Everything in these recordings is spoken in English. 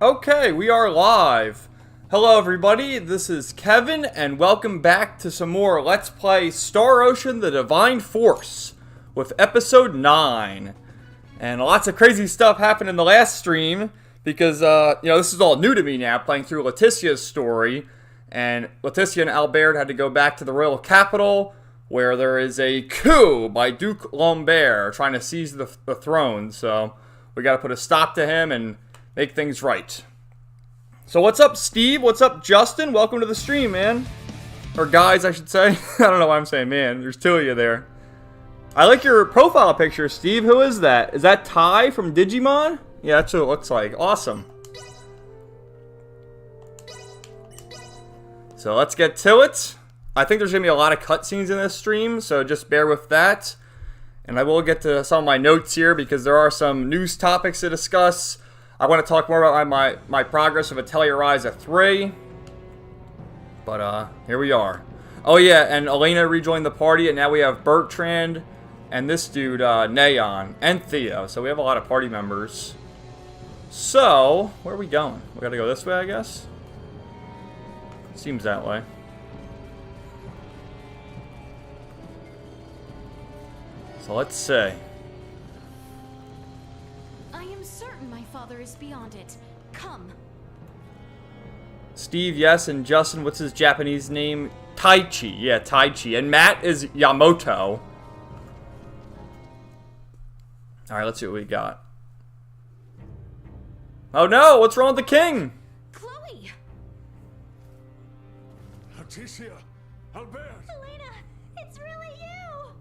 Okay, we are live. Hello everybody, this is Kevin, and welcome back to some more Let's Play Star Ocean: The Divine Force with Episode 9. And lots of crazy stuff happened in the last stream, because, this is all new to me now, playing through Leticia's story. And Leticia and Albert had to go back to the royal capital, where there is a coup by Duke Lambert trying to seize the throne. So we gotta put a stop to him and make things right. So what's up, Steve? What's up, Justin? Welcome to the stream, man. Or guys, I should say. I don't know why I'm saying man. There's two of you there. I like your profile picture, Steve. Who is that? Is that Ty from Digimon? Yeah, that's what it looks like. Awesome. So let's get to it. I think there's going to be a lot of cutscenes in this stream, so just bear with that. And I will get to some of my notes here, because there are some news topics to discuss. I want to talk more about my progress of Atelier Ryza 3. But, here we are. Oh yeah, and Elena rejoined the party, and now we have Bertrand, and this dude, Neon, and Theo. So we have a lot of party members. So, where are we going? We gotta go this way, I guess? Seems that way. So let's see. Father is beyond it. Come. Steve, yes, and Justin, what's his Japanese name? Taichi. Yeah, Taichi. And Matt is Yamoto. Alright, let's see what we got. Oh no, what's wrong with the king? Chloe! Odysee, Albert! Elena, it's really you!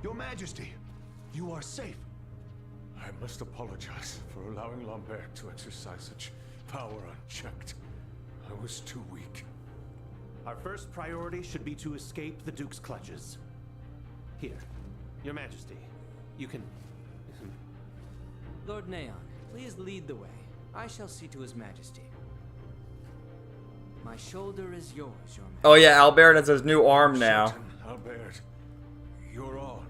Your Majesty, you are safe. I must apologize for allowing Lambert to exercise such power unchecked. I was too weak. Our first priority should be to escape the Duke's clutches. Here, Your Majesty, you can... Lord Neon, please lead the way. I shall see to His Majesty. My shoulder is yours, Your Majesty. Oh yeah, Albert has his new arm now. Certain, Albert, your arm.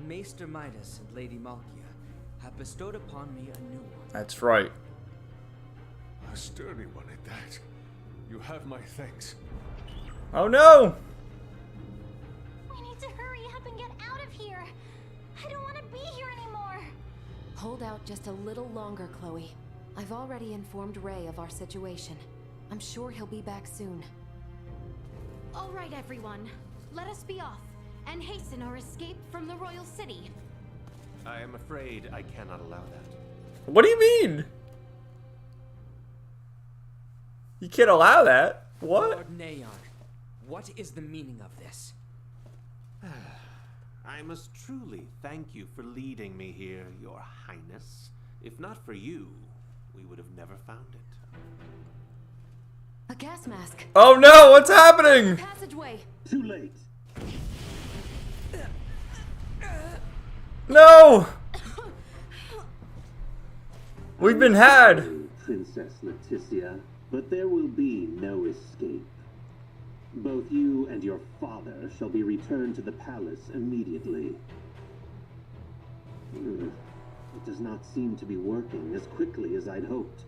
Maester Midas and Lady Malkia have bestowed upon me a new one. That's right. A sturdy one at that. You have my thanks. Oh no! We need to hurry up and get out of here. I don't want to be here anymore. Hold out just a little longer, Chloe. I've already informed Ray of our situation. I'm sure he'll be back soon. All right, everyone. Let us be off and hasten our escape from the royal city. I am afraid I cannot allow that. What do you mean? You can't allow that? What? Lord Neon, what is the meaning of this? I must truly thank you for leading me here, Your Highness. If not for you, we would have never found it. A gas mask. Oh no, what's happening? Passageway. Too late. No! We've been had. Princess Leticia, but there will be no escape. Both you and your father shall be returned to the palace immediately. It does not seem to be working as quickly as I'd hoped.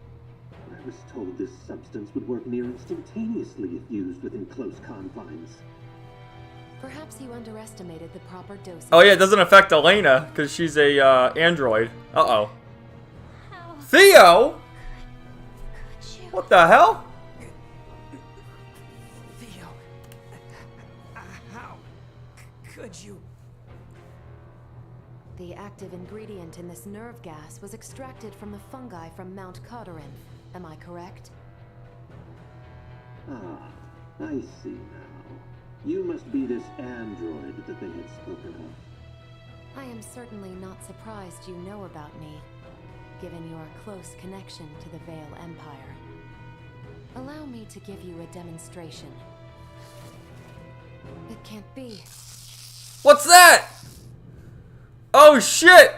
I was told this substance would work near instantaneously if used within close confines. Perhaps you underestimated the proper dosage. Oh yeah, it doesn't affect Elena, because she's a, android. Uh-oh. Theo? Could you? What the hell? Theo, how could you? The active ingredient in this nerve gas was extracted from the fungi from Mount Coterin. Am I correct? Ah, I see now. You must be this android that they had spoken of. I am certainly not surprised you know about me, given your close connection to the Vale Empire. Allow me to give you a demonstration. It can't be. What's that? Oh shit!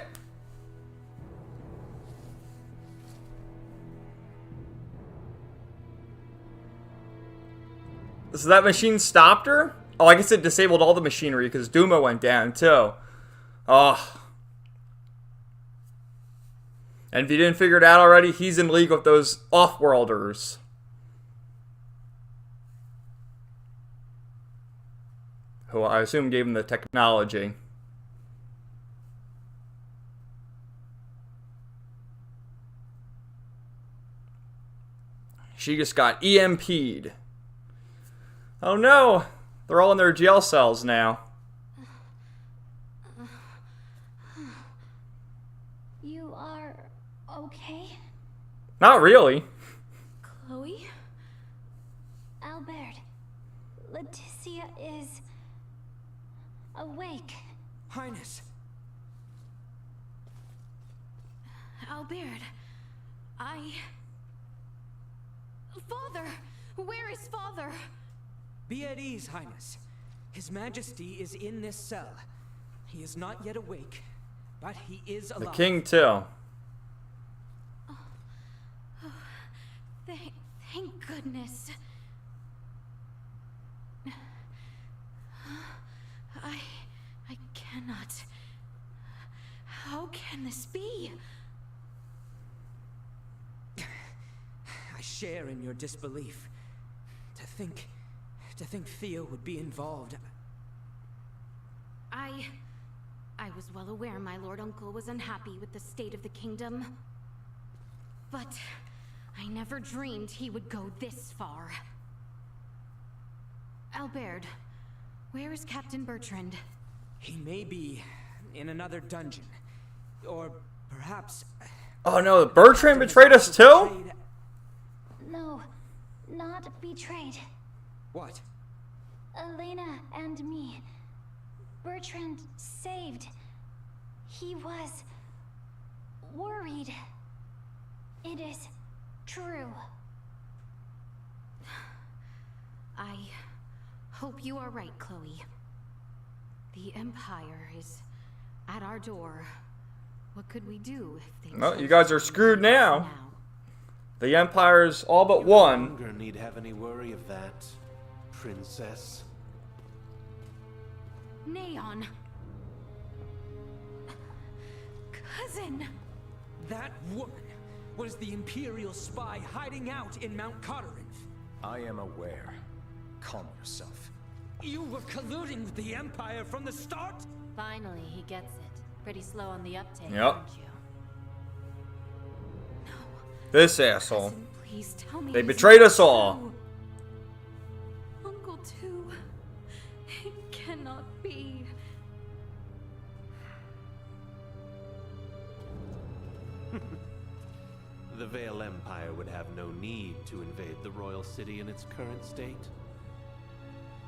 So that machine stopped her? Oh, I guess it disabled all the machinery because Duma went down too. Oh. And if you didn't figure it out already, he's in league with those off-worlders. Who I assume gave him the technology. She just got EMP'd. Oh no! They're all in their jail cells now. You are okay? Not really. Chloe? Albert, Leticia is awake. Highness. Albert, Father! Where is Father? Be at ease, Highness. His Majesty is in this cell. He is not yet awake, but he is alive. The king too. Thank goodness. I cannot. How can this be? I share in your disbelief. To think Theo would be involved. I was well aware my Lord Uncle was unhappy with the state of the kingdom. But I never dreamed he would go this far. Albert, where is Captain Bertrand? He may be in another dungeon. Or perhaps... Oh no, Bertrand betrayed us too? No, not betrayed. What? Elena and me. Bertrand saved. He was worried. It is true. I hope you are right, Chloe. The Empire is at our door. What could we do if they... Well, you guys are screwed now. The Empire's all but won. You no longer need have any worry of that, princess. Neon. Cousin. That woman was the Imperial spy hiding out in Mount Corinth. I am aware. Calm yourself. You were colluding with the Empire from the start? Finally, he gets it. Pretty slow on the uptake, Yep. aren't you? This asshole. Cousin, please tell me They this betrayed is us all. true. Uncle too. It cannot be. The Vale Empire would have no need to invade the royal city in its current state.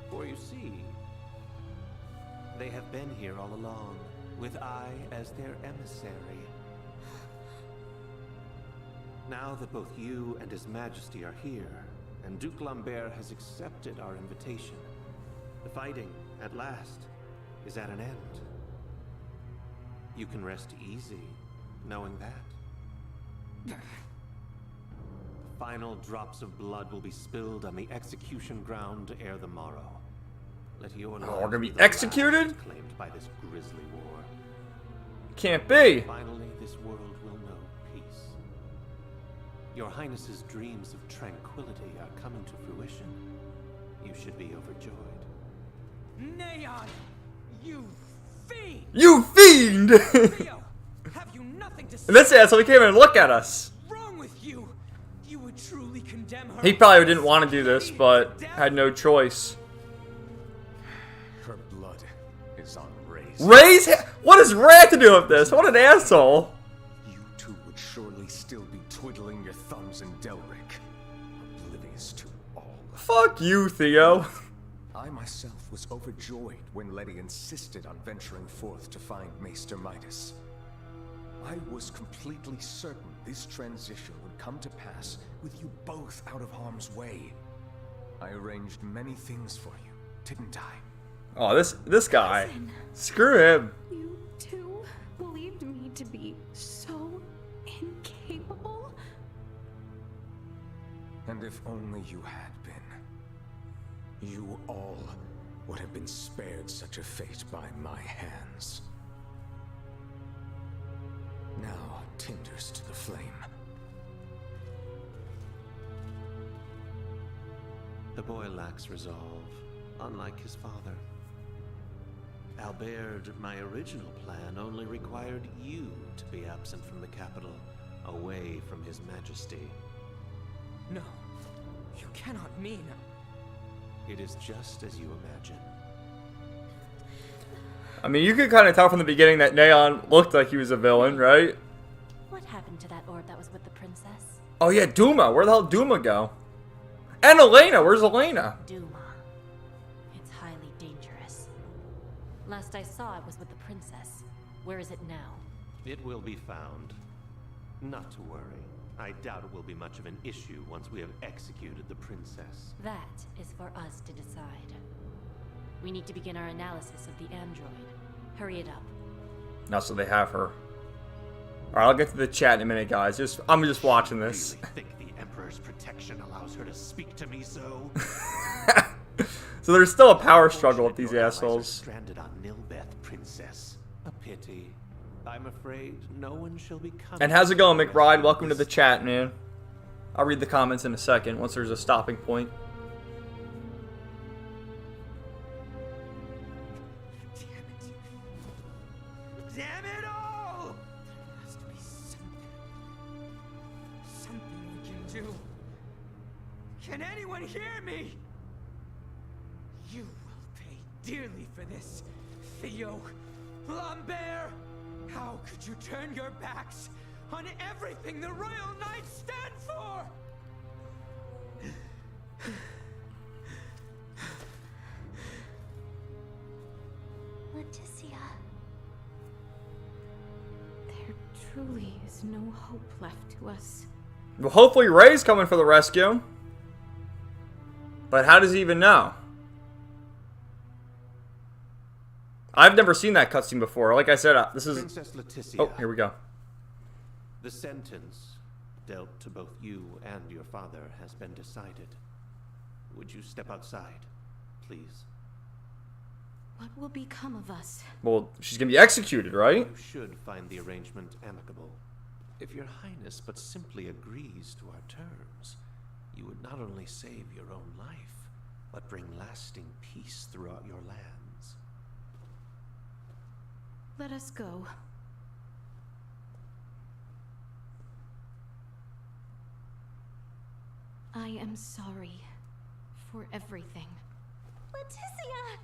For you see, they have been here all along, with I as their emissary. Now that both you and His Majesty are here, and Duke Lambert has accepted our invitation, the fighting, at last, is at an end. You can rest easy, knowing that. Final drops of blood will be spilled on the execution ground ere the morrow. Let your Oh, we're gonna be lives the executed? last claimed by this grisly war. Can't be. Finally, this world will know peace. Your Highness's dreams of tranquility are coming to fruition. You should be overjoyed. Neon! You fiend! You fiend! Theo, have you nothing to say? And this asshole, he can't even look at us. What's wrong with you? You would truly condemn her. He probably didn't want to do this, but had no choice. Her blood is on Ray's. Ray's? What does Ray have to do with this? What an asshole. You two would surely still be twiddling your thumbs in Delric, oblivious to all. Fuck you, Theo. I myself was overjoyed when Letty insisted on venturing forth to find Maester Midas. I was completely certain this transition would come to pass with you both out of harm's way. I arranged many things for you, didn't I? Oh, this guy. Screw him. You too believed me to be so incapable? And if only you had been, you all would have been spared such a fate by my hands. Now, tinders to the flame. The boy lacks resolve, unlike his father. Albert, my original plan only required you to be absent from the capital, away from His Majesty. No, you cannot mean... It is just as you imagine. I mean, you could kind of tell from the beginning that Neon looked like he was a villain, right? What happened to that orb that was with the princess? Oh yeah, Duma. Where the hell did Duma go? And Elena. Where's Elena? Duma. It's highly dangerous. Last I saw it was with the princess. Where is it now? It will be found. Not to worry. I doubt it will be much of an issue once we have executed the princess. That is for us to decide. We need to begin our analysis of the android. Hurry it up. Now, so they have her. Alright, I'll get to the chat in a minute, guys. I'm just watching this. Really think the Emperor's protection allows her to speak to me so? So there's still a power struggle with these assholes. Stranded on Nilbeth, princess. A pity. I'm afraid no one shall be coming. And how's it going, McBride? Welcome to the chat, man. I'll read the comments in a second once there's a stopping point. Damn it all! There has to be something we can do. Can anyone hear me? You will pay dearly for this, Theo. Lambert! How could you turn your backs on everything the Royal Knights stand for? Leticia. There truly is no hope left to us. Well, hopefully Ray's coming for the rescue. But how does he even know? I've never seen that cutscene before. Like I said, this is... Princess Leticia. Oh, here we go. The sentence dealt to both you and your father has been decided. Would you step outside, please? What will become of us? Well, she's gonna be executed, right? You should find the arrangement amicable. If your highness but simply agrees to our terms, you would not only save your own life, but bring lasting peace throughout your lands. Let us go. I am sorry for everything. Leticia!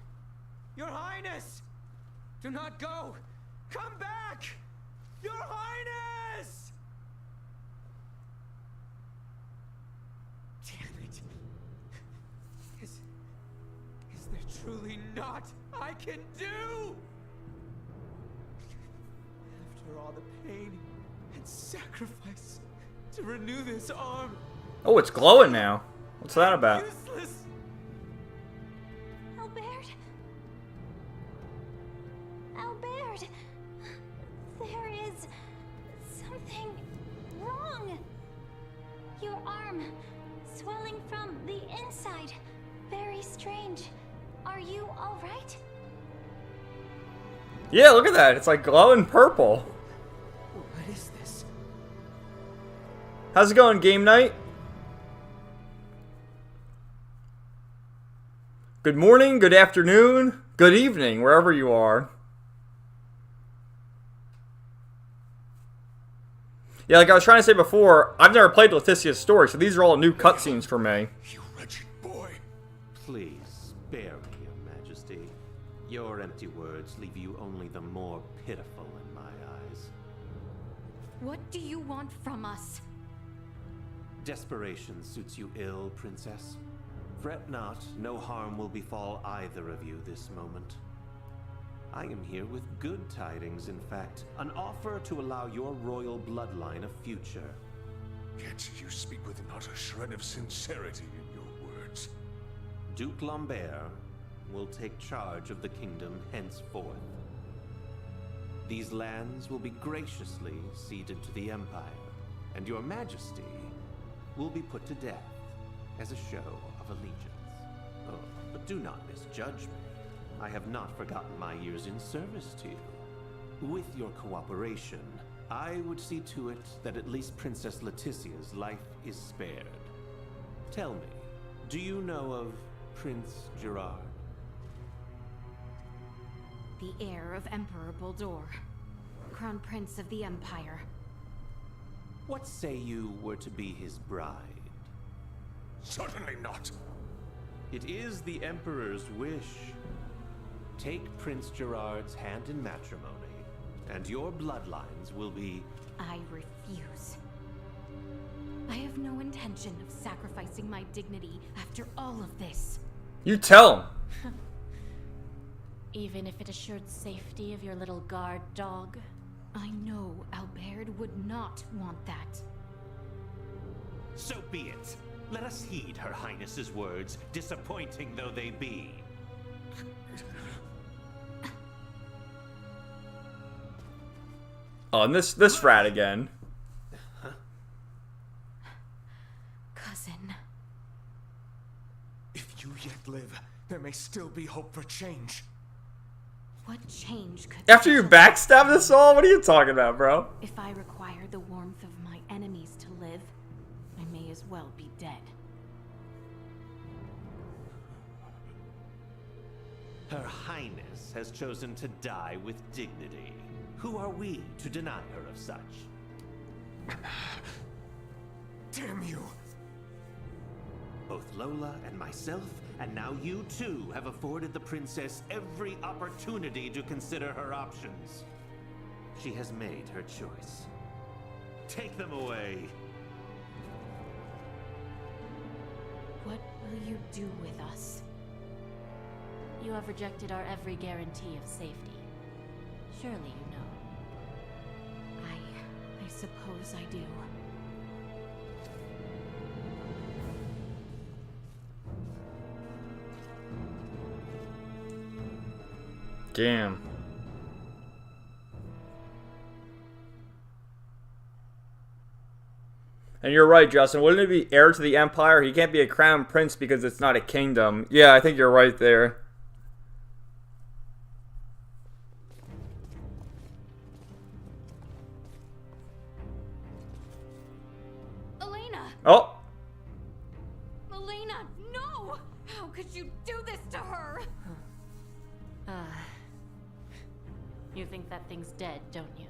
Your Highness! Do not go! Come back! Your Highness! Damn it. Is there truly not I can do? After all the pain and sacrifice to renew this arm. Oh, it's glowing now. What's that about? Useless. Albert! Albert! There is something wrong. Your arm swelling from the inside. Very strange. Are you all right? Yeah, look at that. It's like glowing purple. What is this? How's it going, game night? Good morning, good afternoon, good evening, wherever you are. Yeah, like I was trying to say before, I've never played Leticia's story, so these are all new cutscenes for me. You wretched boy. Please, spare me, Your Majesty. Your empty words leave you only the more pitiful in my eyes. What do you want from us? Desperation suits you ill, Princess. Fret not, no harm will befall either of you this moment. I am here with good tidings, in fact. An offer to allow your royal bloodline a future. Yet you speak with not a shred of sincerity in your words. Duke Lambert will take charge of the kingdom henceforth. These lands will be graciously ceded to the Empire, and your Majesty will be put to death as a show of allegiance. Oh, but do not misjudge me. I have not forgotten my years in service to you. With your cooperation, I would see to it that at least Princess Leticia's life is spared. Tell me, do you know of Prince Gerard? The heir of Emperor Boldur, Crown Prince of the Empire. What say you were to be his bride? Certainly not. It is the Emperor's wish. Take Prince Gerard's hand in matrimony, and your bloodlines will be... I refuse. I have no intention of sacrificing my dignity after all of this. You tell him. Even if it assured safety of your little guard dog? I know Albert would not want that. So be it. Let us heed Her Highness's words, disappointing though they be. Oh, and this rat again. Cousin. If you yet live, there may still be hope for change. What change could... After you backstab us all? What are you talking about, bro? If I require the warmth of my enemies to live, I may as well be dead. Her Highness has chosen to die with dignity. Who are we to deny her of such? Damn you! Both Lola and myself, and now you too, have afforded the princess every opportunity to consider her options. She has made her choice. Take them away. What will you do with us? You have rejected our every guarantee of safety. Surely you know. I suppose I do. Damn. And you're right, Justin. Wouldn't it be heir to the Empire? He can't be a crown prince because it's not a kingdom. Yeah, I think you're right there. Elena! Oh! Elena, no! How could you do this to her? You think that thing's dead, don't you?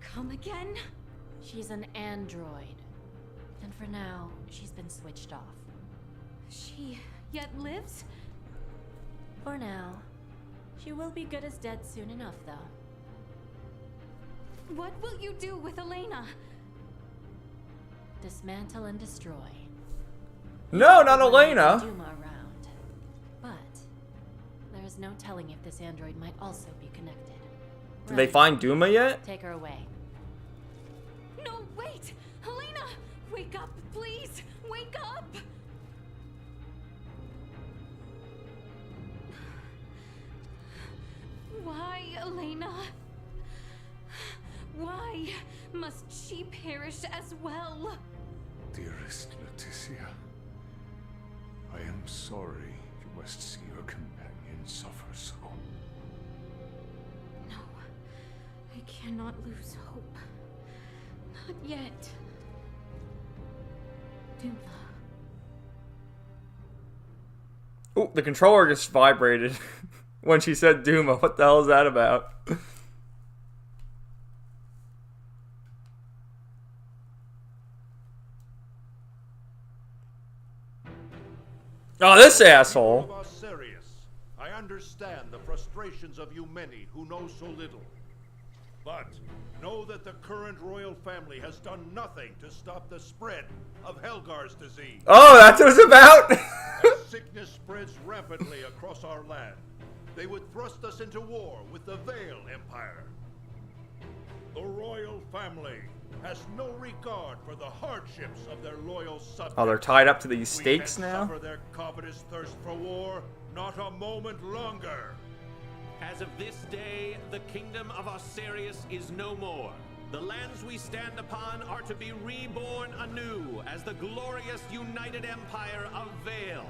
Come again? She's an android. And for now, she's been switched off. She yet lives? For now. She will be good as dead soon enough, though. What will you do with Elena? Dismantle and destroy. No, not Elena! Duma around. But there is no telling if this android might also be connected. Did they find Duma yet? Take her away. No, wait! Elena! Wake up, please! Wake up! Why, Elena? Why must she perish as well? Dearest Leticia, I am sorry you must see your companion suffer so. No, I cannot lose hope. Not yet. Duma. Oh, the controller just vibrated when she said Duma. What the hell is that about? Oh, this asshole. I understand the frustrations of you many who know so little. But know that the current royal family has done nothing to stop the spread of Helgar's disease. Oh, that's what it's about? As sickness spreads rapidly across our land, they would thrust us into war with the Vale Empire. The royal family has no regard for the hardships of their loyal subjects. Oh, they're tied up to these stakes now? We can suffer their covetous thirst for war not a moment longer. As of this day, the kingdom of Osirius is no more. The lands we stand upon are to be reborn anew as the glorious united empire of Vale.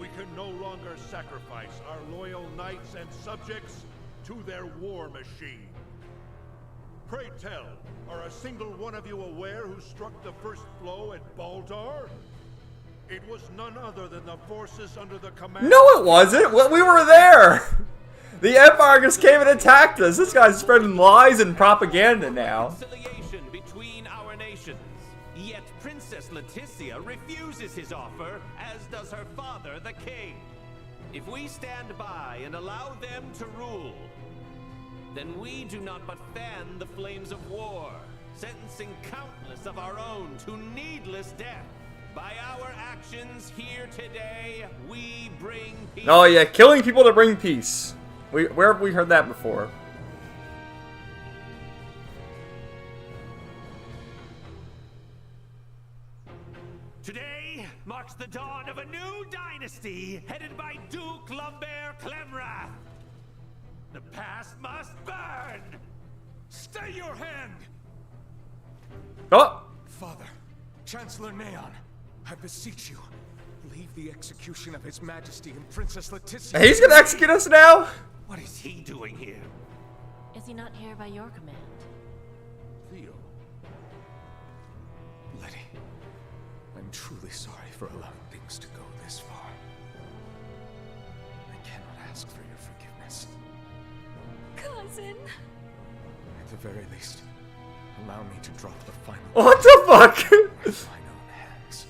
We can no longer sacrifice our loyal knights and subjects to their war machine. Pray tell, are a single one of you aware who struck the first blow at Baldar? It was none other than the forces under the command... No, it wasn't! We were there! The Empire just came and attacked us. This guy's spreading lies and propaganda now. Reconciliation between our nations. Yet Princess Leticia refuses his offer, as does her father, the king. If we stand by and allow them to rule, then we do not but fan the flames of war, sentencing countless of our own to needless death. By our actions here today, we bring peace. Oh yeah, killing people to bring peace. Where have we heard that before? Today marks the dawn of a new dynasty headed by Duke Lambert Clemrath. The past must burn! Stay your hand! Oh! Father, Chancellor Neon, I beseech you, leave the execution of His Majesty and Princess Leticia. He's gonna execute us now? What is he doing here? Is he not here by your command? Theo. Letty, I'm truly sorry for allowing things to go this far. I cannot ask for your forgiveness. Cousin! At the very least, allow me to drop the final... What the fuck? in my own hands.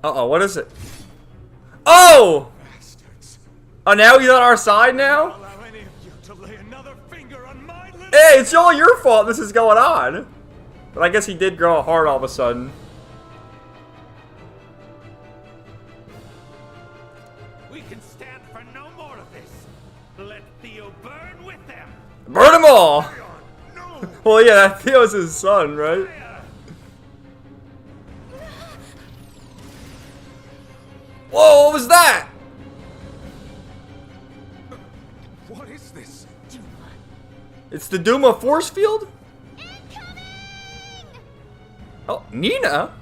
Uh-oh, what is it? Oh! Bastards. Oh, now he's on our side now? Allow any of you to lay another finger on my little... Hey, it's all your fault this is going on. But I guess he did grow a heart all of a sudden. We can stand for no more of this. Let Theo burn with them. Burn them all! No! Well, yeah, Theo's his son, right? Whoa, what was that? What is this? It's the Duma force field? Incoming! Oh, Nina?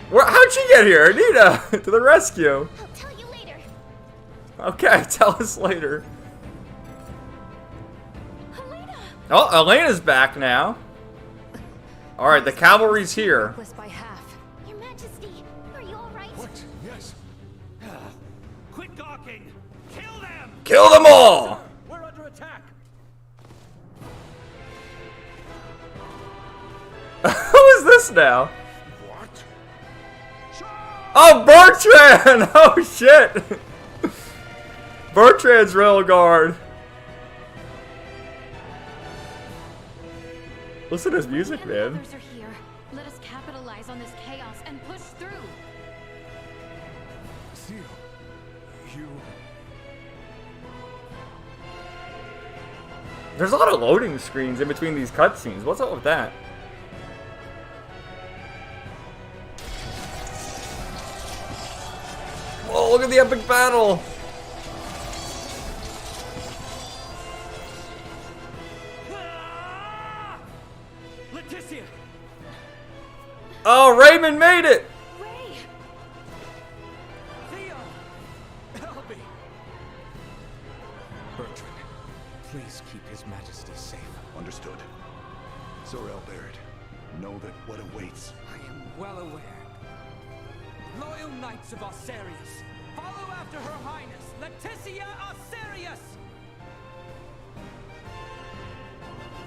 How'd she get here? Nina, to the rescue. I'll tell you later. Okay, tell us later. Helena! Oh, Elena's back now. Alright, the cavalry's here. By half. Your Majesty, are you alright? What? Yes. Quit gawking. Kill them. Kill them all! We're under attack. Who is this now? What? Oh, Bertrand! Oh, shit! Bertrand's rail guard. Listen to his music, The man. others are here. Let us capitalize on this chaos and push through. Theo, you... There's a lot of loading screens in between these cutscenes. What's up with that? Whoa, look at the epic battle! Leticia! Oh, Raymond made it! Ray! Theo! Help me! Bertrand, please keep His Majesty safe. Understood. Zor-El Baird, know that what awaits. I am well aware. Loyal Knights of Osirius, follow after Her Highness, Leticia Osirius!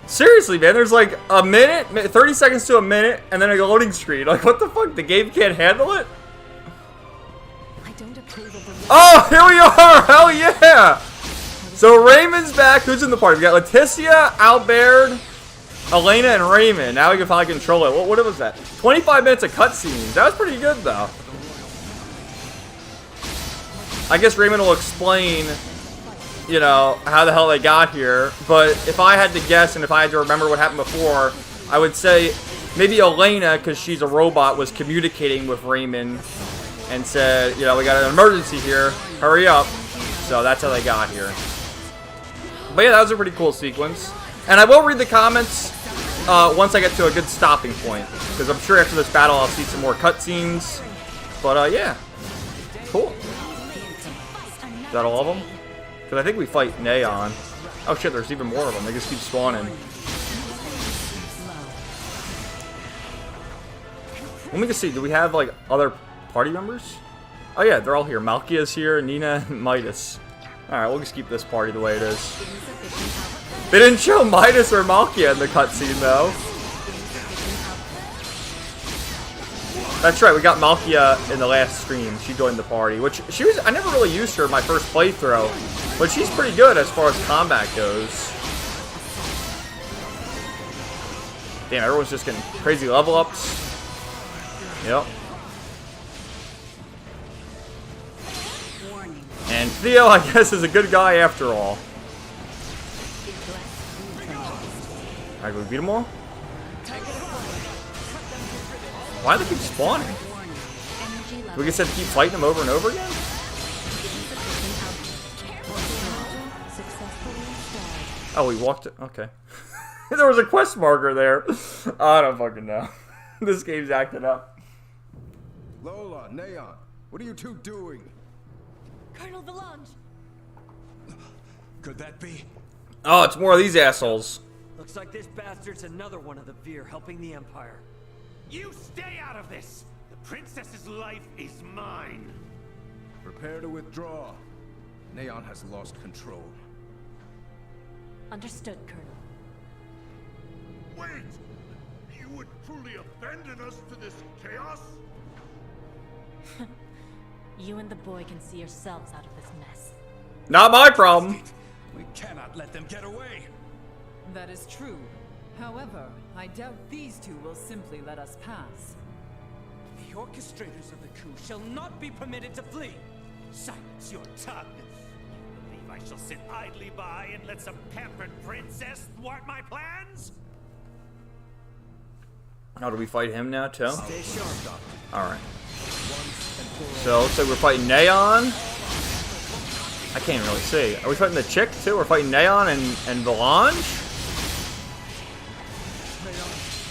Seriously, man, there's like a minute, 30 seconds to a minute, and then a loading screen. Like, what the fuck? The game can't handle it? I don't approve of the... Oh, here we are! Hell yeah! So Raymond's back. Who's in the party? We got Leticia, Albert, Elena, and Raymond. Now we can finally control it. What was that? 25 minutes of cutscenes. That was pretty good, though. I guess Raymond will explain, you know, how the hell they got here. But if I had to guess and if I had to remember what happened before, I would say maybe Elena, because she's a robot, was communicating with Raymond and said, you know, we got an emergency here. Hurry up. So that's how they got here. But yeah, that was a pretty cool sequence. And I will read the comments once I get to a good stopping point. Because I'm sure after this battle I'll see some more cutscenes. But yeah. Cool. Is that all of them? Because I think we fight Neon. Oh shit, there's even more of them. They just keep spawning. Let me just see. Do we have like other party members? Oh yeah, they're all here. Malkia's here, Nina, and Midas. Alright, we'll just keep this party the way it is. They didn't show Midas or Malkia in the cutscene though. That's right, we got Malkia in the last stream. She joined the party, which I never really used her in my first playthrough, but she's pretty good as far as combat goes. Damn, everyone's just getting crazy level ups. Yep. And Theo, I guess, is a good guy after all. Alright, we beat them all? Why do they keep spawning? We just have to keep fighting them over and over again? Oh, we walked it. Okay. There was a quest marker there. I don't fucking know. This game's acting up. Lola, Neon, what are you two doing? Colonel Valange. Could that be? Oh, it's more of these assholes. Looks like this bastard's another one of the Veer helping the Empire. You stay out of this! The princess's life is mine! Prepare to withdraw. Neon has lost control. Understood, Colonel. Wait! You would truly abandon us to this chaos? You and the boy can see yourselves out of this mess. Not my problem. We cannot let them get away. That is true. However, I doubt these two will simply let us pass. The orchestrators of the coup shall not be permitted to flee. Silence your tongue. You believe I shall sit idly by and let some pampered princess thwart my plans? Oh, do we fight him now, too? Stay sharp, Doctor. Alright. So, looks like we're fighting Neon. I can't even really see. Are we fighting the chick, too? We're fighting Neon and Valange?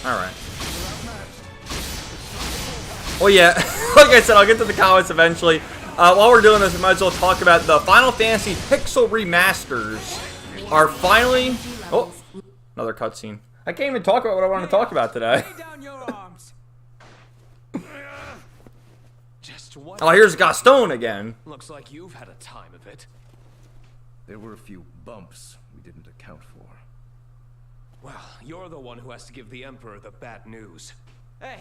Alright. Well, yeah. Like I said, I'll get to the comments eventually. While we're doing this, we might as well talk about the Final Fantasy Pixel Remasters are finally... Oh, another cutscene. I can't even talk about what I want to talk about today. Oh, here's Gaston again. Looks like you've had a time of it. There were a few bumps we didn't account for. Well, you're the one who has to give the Emperor the bad news. Hey,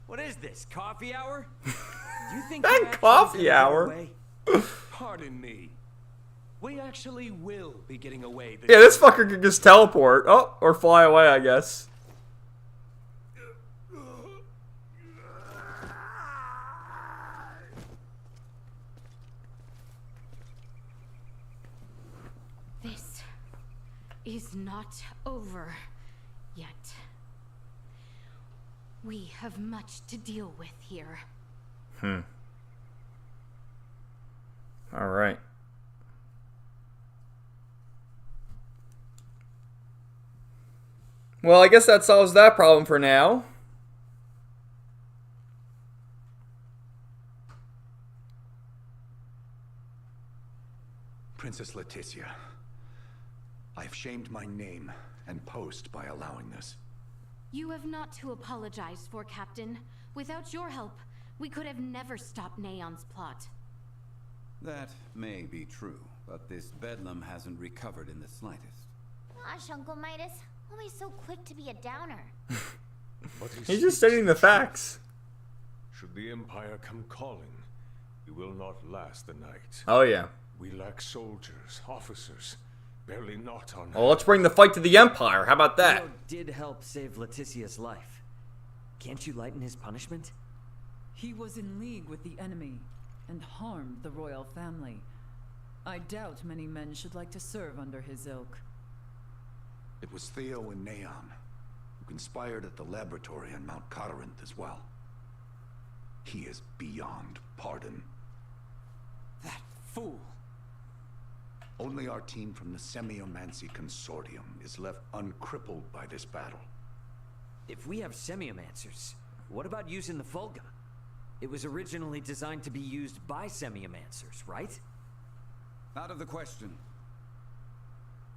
what is this, coffee hour? Do you think that coffee hour? Pardon me. We actually will be getting away. Yeah, this fucker can just teleport. Oh, or fly away, I guess. This is not over yet. We have much to deal with here. All right. Well, I guess that solves that problem for now. Princess Leticia, I've shamed my name and post by allowing this. You have not to apologize for, Captain. Without your help, we could have never stopped Neon's plot. That may be true, but this bedlam hasn't recovered in the slightest. Gosh, Uncle Midas, always so quick to be a downer. He's just stating the facts. Should the Empire come calling, we will not last the night. Oh, yeah. We lack soldiers, officers, barely not on... Well, let's bring the fight to the Empire. How about that? Leo did help save Leticia's life. Can't you lighten his punishment? He was in league with the enemy and harmed the royal family. I doubt many men should like to serve under his ilk. It was Theo and Neon, who conspired at the laboratory on Mount Corinth as well. He is beyond pardon. That fool. Only our team from the Semiomancy Consortium is left uncrippled by this battle. If we have Semiomancers, what about using the Fulga? It was originally designed to be used by Semiomancers, right? Out of the question.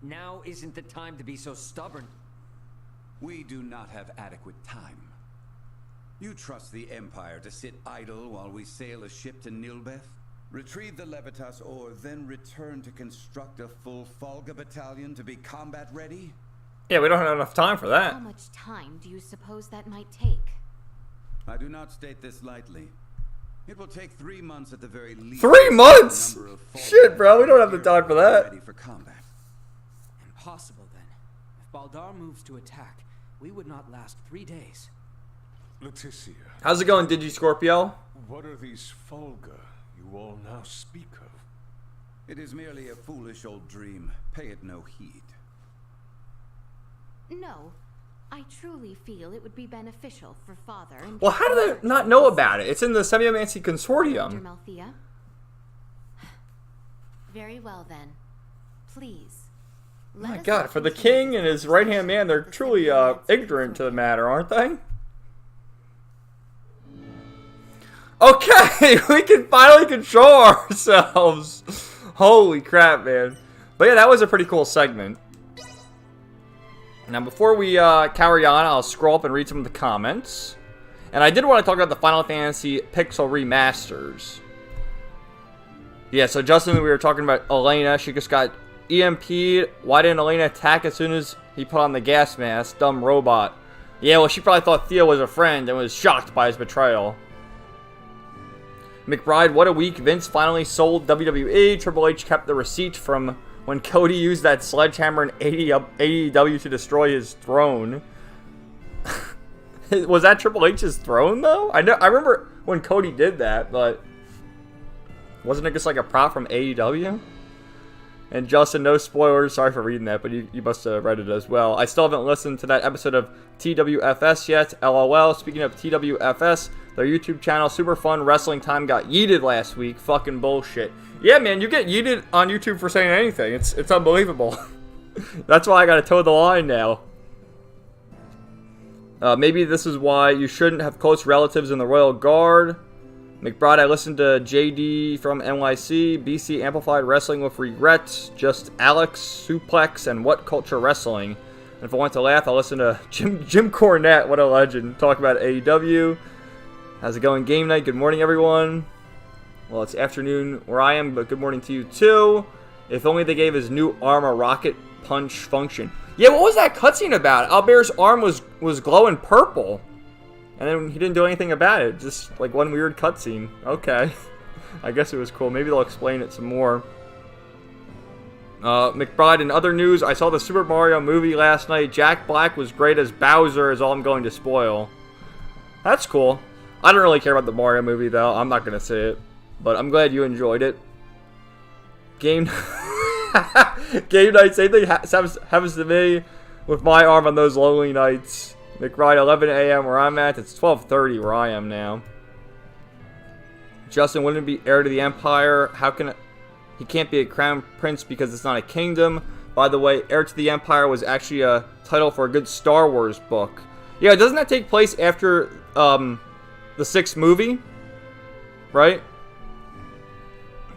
Now isn't the time to be so stubborn. We do not have adequate time. You trust the Empire to sit idle while we sail a ship to Nilbeth? Retrieve the Levitas ore, then return to construct a full Fulga battalion to be combat ready? Yeah, we don't have enough time for that. How much time do you suppose that might take? I do not state this lightly. It will take 3 months at the very least. 3 months? Shit, bro, we don't have the time for that. Ready for combat. Impossible, then. If Baldar moves to attack, we would not last 3 days. Leticia. How's it going, Digi-Scorpio? What are these Fulga you all now speak of? It is merely a foolish old dream. Pay it no heed. No. I truly feel it would be beneficial for Father and... Well, how do they not know about it? It's in the Semiomancy Consortium. Malthea. Very well, then. Please. Oh my god, for the king and his right-hand man, they're truly ignorant to the matter, aren't they? Okay, we can finally control ourselves. Holy crap, man. But yeah, that was a pretty cool segment. Now, before we carry on, I'll scroll up and read some of the comments. And I did want to talk about the Final Fantasy Pixel Remasters. Yeah, so Justin, we were talking about Elena. She just got EMP'd. Why didn't Elena attack as soon as he put on the gas mask? Dumb robot. Yeah, well, she probably thought Theo was a friend and was shocked by his betrayal. McBride, what a week. Vince finally sold WWE. Triple H kept the receipt from when Cody used that sledgehammer in AEW to destroy his throne. Was that Triple H's throne, though? I remember when Cody did that, but wasn't it just like a prop from AEW? And Justin, no spoilers. Sorry for reading that, but you must have read it as well. I still haven't listened to that episode of TWFS yet. LOL. Speaking of TWFS, their YouTube channel, Super Fun Wrestling Time, got yeeted last week. Fucking bullshit. Yeah, man, you get yeeted on YouTube for saying anything. It's unbelievable. That's why I gotta toe the line now. Maybe this is why you shouldn't have close relatives in the Royal Guard. McBride, I listened to JD from NYC, BC Amplified Wrestling with Regrets, Just Alex, Suplex, and What Culture Wrestling. And if I want to laugh, I'll listen to Jim Cornette, what a legend, talk about AEW. How's it going, game night? Good morning, everyone. Well, it's afternoon where I am, but good morning to you, too. If only they gave his new arm a rocket punch function. Yeah, what was that cutscene about? Albert's arm was glowing purple. And then he didn't do anything about it. Just like one weird cutscene. Okay. I guess it was cool. Maybe they'll explain it some more. McBride, in other news, I saw the Super Mario movie last night. Jack Black was great as Bowser, is all I'm going to spoil. That's cool. I don't really care about the Mario movie, though. I'm not going to say it. But I'm glad you enjoyed it. Game night, same thing happens to me with my arm on those lonely nights. McBride, 11 a.m. where I'm at. It's 12:30 where I am now. Justin, wouldn't it be heir to the Empire? How can he can't be a crown prince because it's not a kingdom? By the way, heir to the Empire was actually a title for a good Star Wars book. Yeah, doesn't that take place after the 6th movie? Right?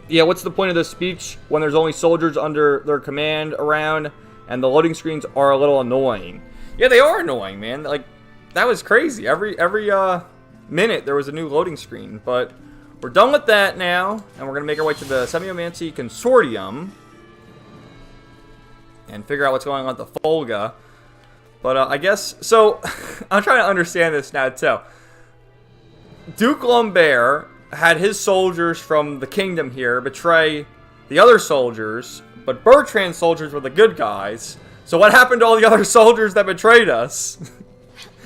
Yeah, what's the point of this speech when there's only soldiers under their command around and the loading screens are a little annoying? Yeah, they are annoying, man. Like, that was crazy. Every minute there was a new loading screen. But we're done with that now, and we're going to make our way to the Semiomancy Consortium and figure out what's going on with the Fulga. But I guess, so, I'm trying to understand this now, too. Duke Lambert had his soldiers from the kingdom here betray the other soldiers, but Bertrand's soldiers were the good guys. So what happened to all the other soldiers that betrayed us?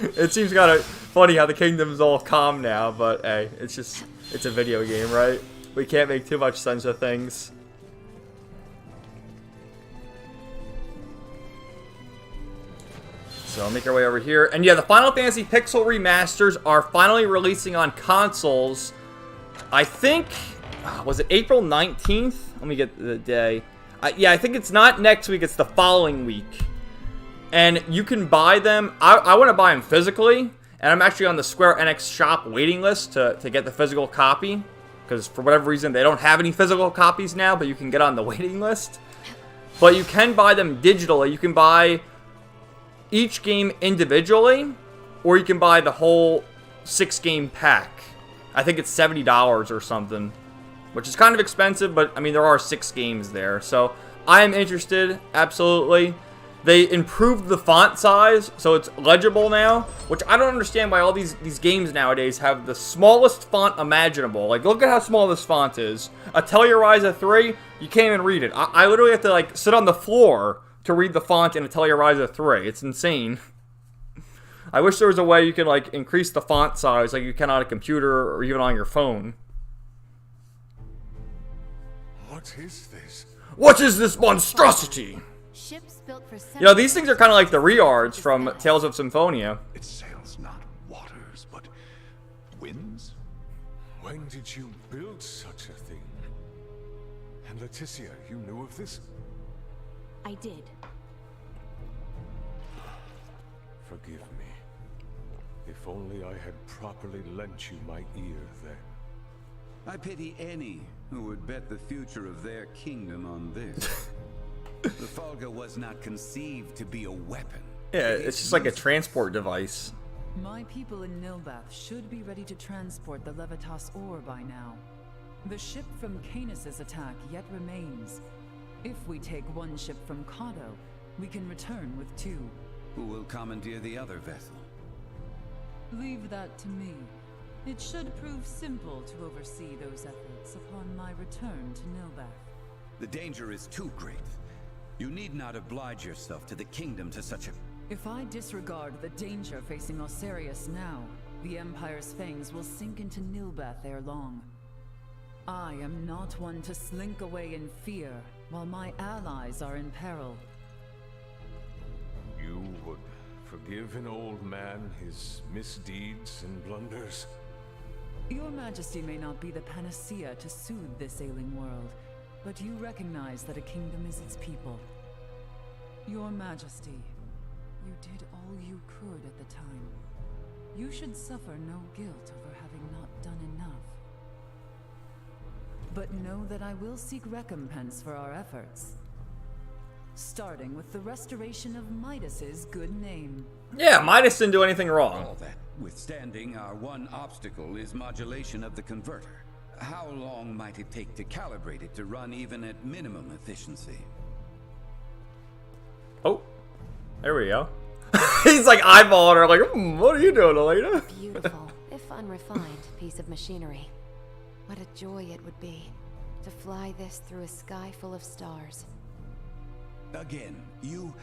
It seems kind of funny how the kingdom's all calm now, but hey, it's a video game, right? We can't make too much sense of things. So I'll make our way over here. And yeah, the Final Fantasy Pixel Remasters are finally releasing on consoles. I think, was it April 19th? Let me get the day. Yeah, I think it's not next week, it's the following week. And you can buy them. I want to buy them physically, and I'm actually on the Square Enix shop waiting list to get the physical copy. Because for whatever reason, they don't have any physical copies now, but you can get on the waiting list. But you can buy them digitally. You can buy each game individually, or you can buy the whole 6-game pack. I think it's $70 or something, which is kind of expensive, but I mean, there are 6 games there. So I am interested, absolutely. They improved the font size, so it's legible now, which I don't understand why all these games nowadays have the smallest font imaginable. Like, look at how small this font is. A Telluriza 3, you can't even read it. I literally have to, like, sit on the floor to read the font in a Telluriza 3. It's insane. I wish there was a way you could, like, increase the font size like you can on a computer or even on your phone. What is this? What is this monstrosity? Ships built for You know, these things are kind of like the Riards from Tales of Symphonia. It sails not waters, but winds? When did you build such a thing? And Leticia, you knew of this? I did. Forgive me. If only I had properly lent you my ear then. I pity any who would bet the future of their kingdom on this. The Fulga was not conceived to be a weapon. Yeah, it's just like a transport device. My people in Nilbath should be ready to transport the Levitas ore by now. The ship from Canis' attack yet remains. If we take one ship from Kado, we can return with 2. Who will commandeer the other vessel? Leave that to me. It should prove simple to oversee those efforts upon my return to Nilbath. The danger is too great. You need not oblige yourself to the kingdom to such a... If I disregard the danger facing Osarius now, the Empire's fangs will sink into Nilbath ere long. I am not one to slink away in fear while my allies are in peril. You would forgive an old man his misdeeds and blunders? Your Majesty may not be the panacea to soothe this ailing world, but you recognize that a kingdom is its people. Your Majesty, you did all you could at the time. You should suffer no guilt over having not done enough. But know that I will seek recompense for our efforts. Starting with the restoration of Midas's good name. Yeah, Midas didn't do anything wrong. All that withstanding, our one obstacle is modulation of the converter. How long might it take to calibrate it to run even at minimum efficiency? Oh, there we go. He's like eyeballing her like, what are you doing, Elena? Beautiful, if unrefined, piece of machinery. What a joy it would be to fly this through a sky full of stars. Again, you...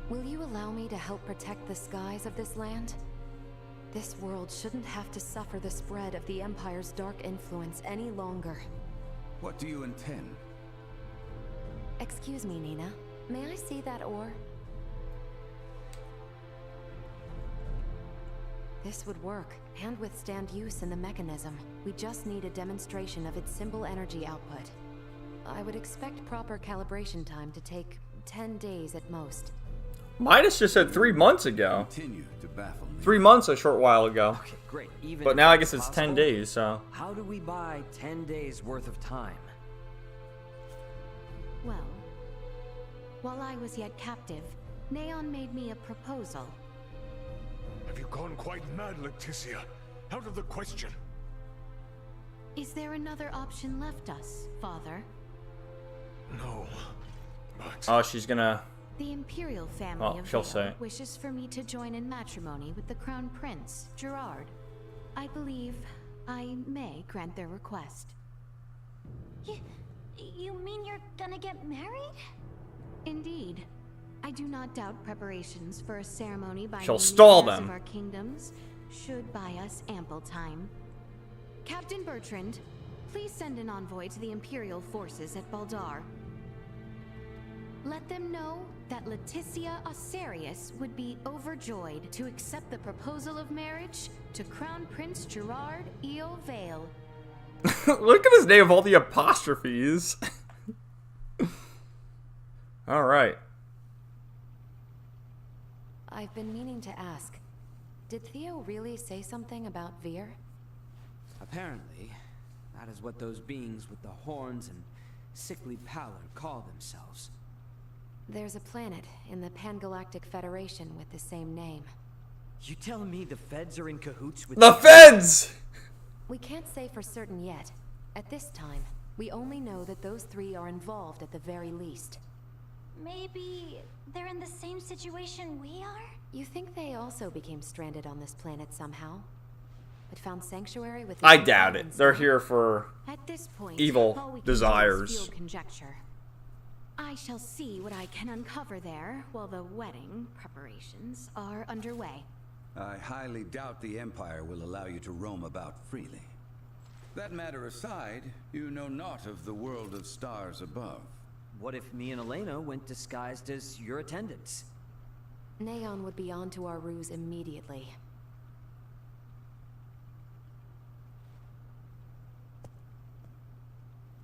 Will you allow me to help protect the skies of this land? This world shouldn't have to suffer the spread of the Empire's dark influence any longer. What do you intend? Excuse me, Nina. May I see that ore? This would work, and withstand use in the mechanism. We just need a demonstration of its simple energy output. I would expect proper calibration time to take 10 days at most. Midas just said 3 months ago. Continue to baffle me. 3 months a short while ago. Okay, great. Even but now I guess it's 10 days, so... How do we buy 10 days worth of time? Well, while I was yet captive, Neon made me a proposal. Have you gone quite mad, Leticia? Out of the question. Is there another option left us, Father? No, but... Oh, she's gonna... The Imperial family of she'll Vale say. wishes for me to join in matrimony with the Crown Prince, Gerard. I believe I may grant their request. You mean you're gonna get married? Indeed. I do not doubt preparations for a ceremony by She'll stall the heirs them. of our kingdoms should buy us ample time. Captain Bertrand, please send an envoy to the Imperial forces at Baldar. Let them know that Leticia Osarius would be overjoyed to accept the proposal of marriage to Crown Prince Gerard Eo Vale. Look at his name of all the apostrophes. All right. I've been meaning to ask, did Theo really say something about Veer? Apparently, that is what those beings with the horns and sickly pallor call themselves. There's a planet in the Pangalactic Federation with the same name. You telling me the feds are in cahoots with the feds? We can't say for certain yet. At this time, we only know that those three are involved at the very least. Maybe they're in the same situation we are? You think they also became stranded on this planet somehow? But found sanctuary with I doubt it. They're here for At this point, evil all we can desires. do is field conjecture. I shall see what I can uncover there while the wedding preparations are underway. I highly doubt the Empire will allow you to roam about freely. That matter aside, you know naught of the world of stars above. What if me and Elena went disguised as your attendants? Neon would be onto our ruse immediately.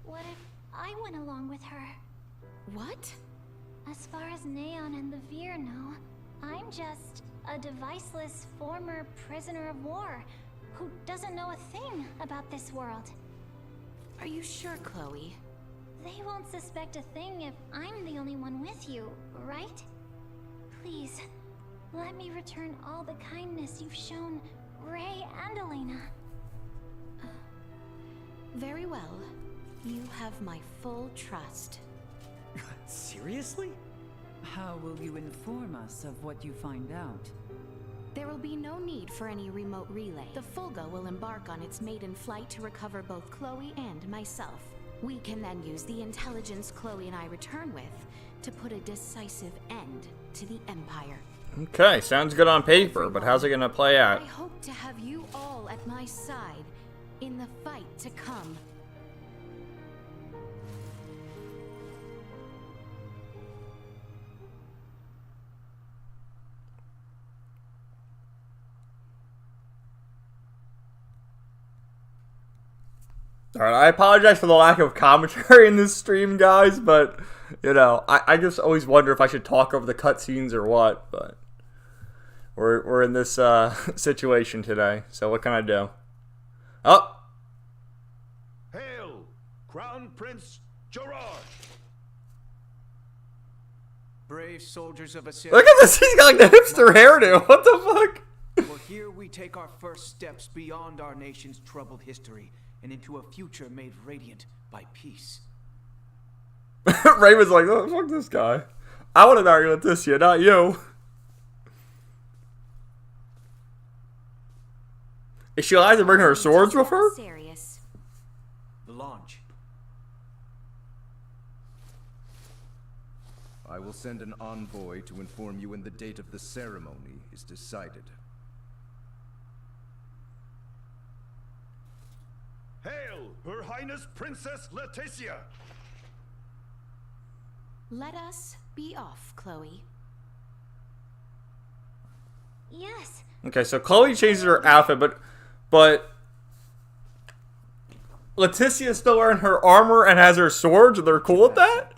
What if I went along with her? What? As far as Neon and the Veer know, I'm just a deviceless former prisoner of war who doesn't know a thing about this world. Are you sure, Chloe? They won't suspect a thing if I'm the only one with you, right? Please, let me return all the kindness you've shown Ray and Elena. Very well. You have my full trust. Seriously? How will you inform us of what you find out? There will be no need for any remote relay. The Fulga will embark on its maiden flight to recover both Chloe and myself. We can then use the intelligence Chloe and I return with to put a decisive end to the Empire. Okay, sounds good on paper, but how's it gonna play out? I hope to have you all at my side in the fight to come. Alright, I apologize for the lack of commentary in this stream, guys, but, you know, I just always wonder if I should talk over the cutscenes or what, but we're in this situation today, so what can I do? Oh! Hail, Crown Prince Gerard! Brave soldiers of Assyria. Look at this, he's got like the hipster hairdo, what the fuck? For here we take our first steps beyond our nation's troubled history and into a future made radiant by peace. Ray was like, oh, fuck this guy. I want to marry Odysee, not you. Is she allowed to bring her swords with her? Serious. The launch. I will send an envoy to inform you when the date of the ceremony is decided. Hail, Her Highness Princess Leticia! Let us be off, Chloe. Yes. Okay, so Chloe changes her outfit, but Leticia's still wearing her armor and has her swords, and they're cool with that?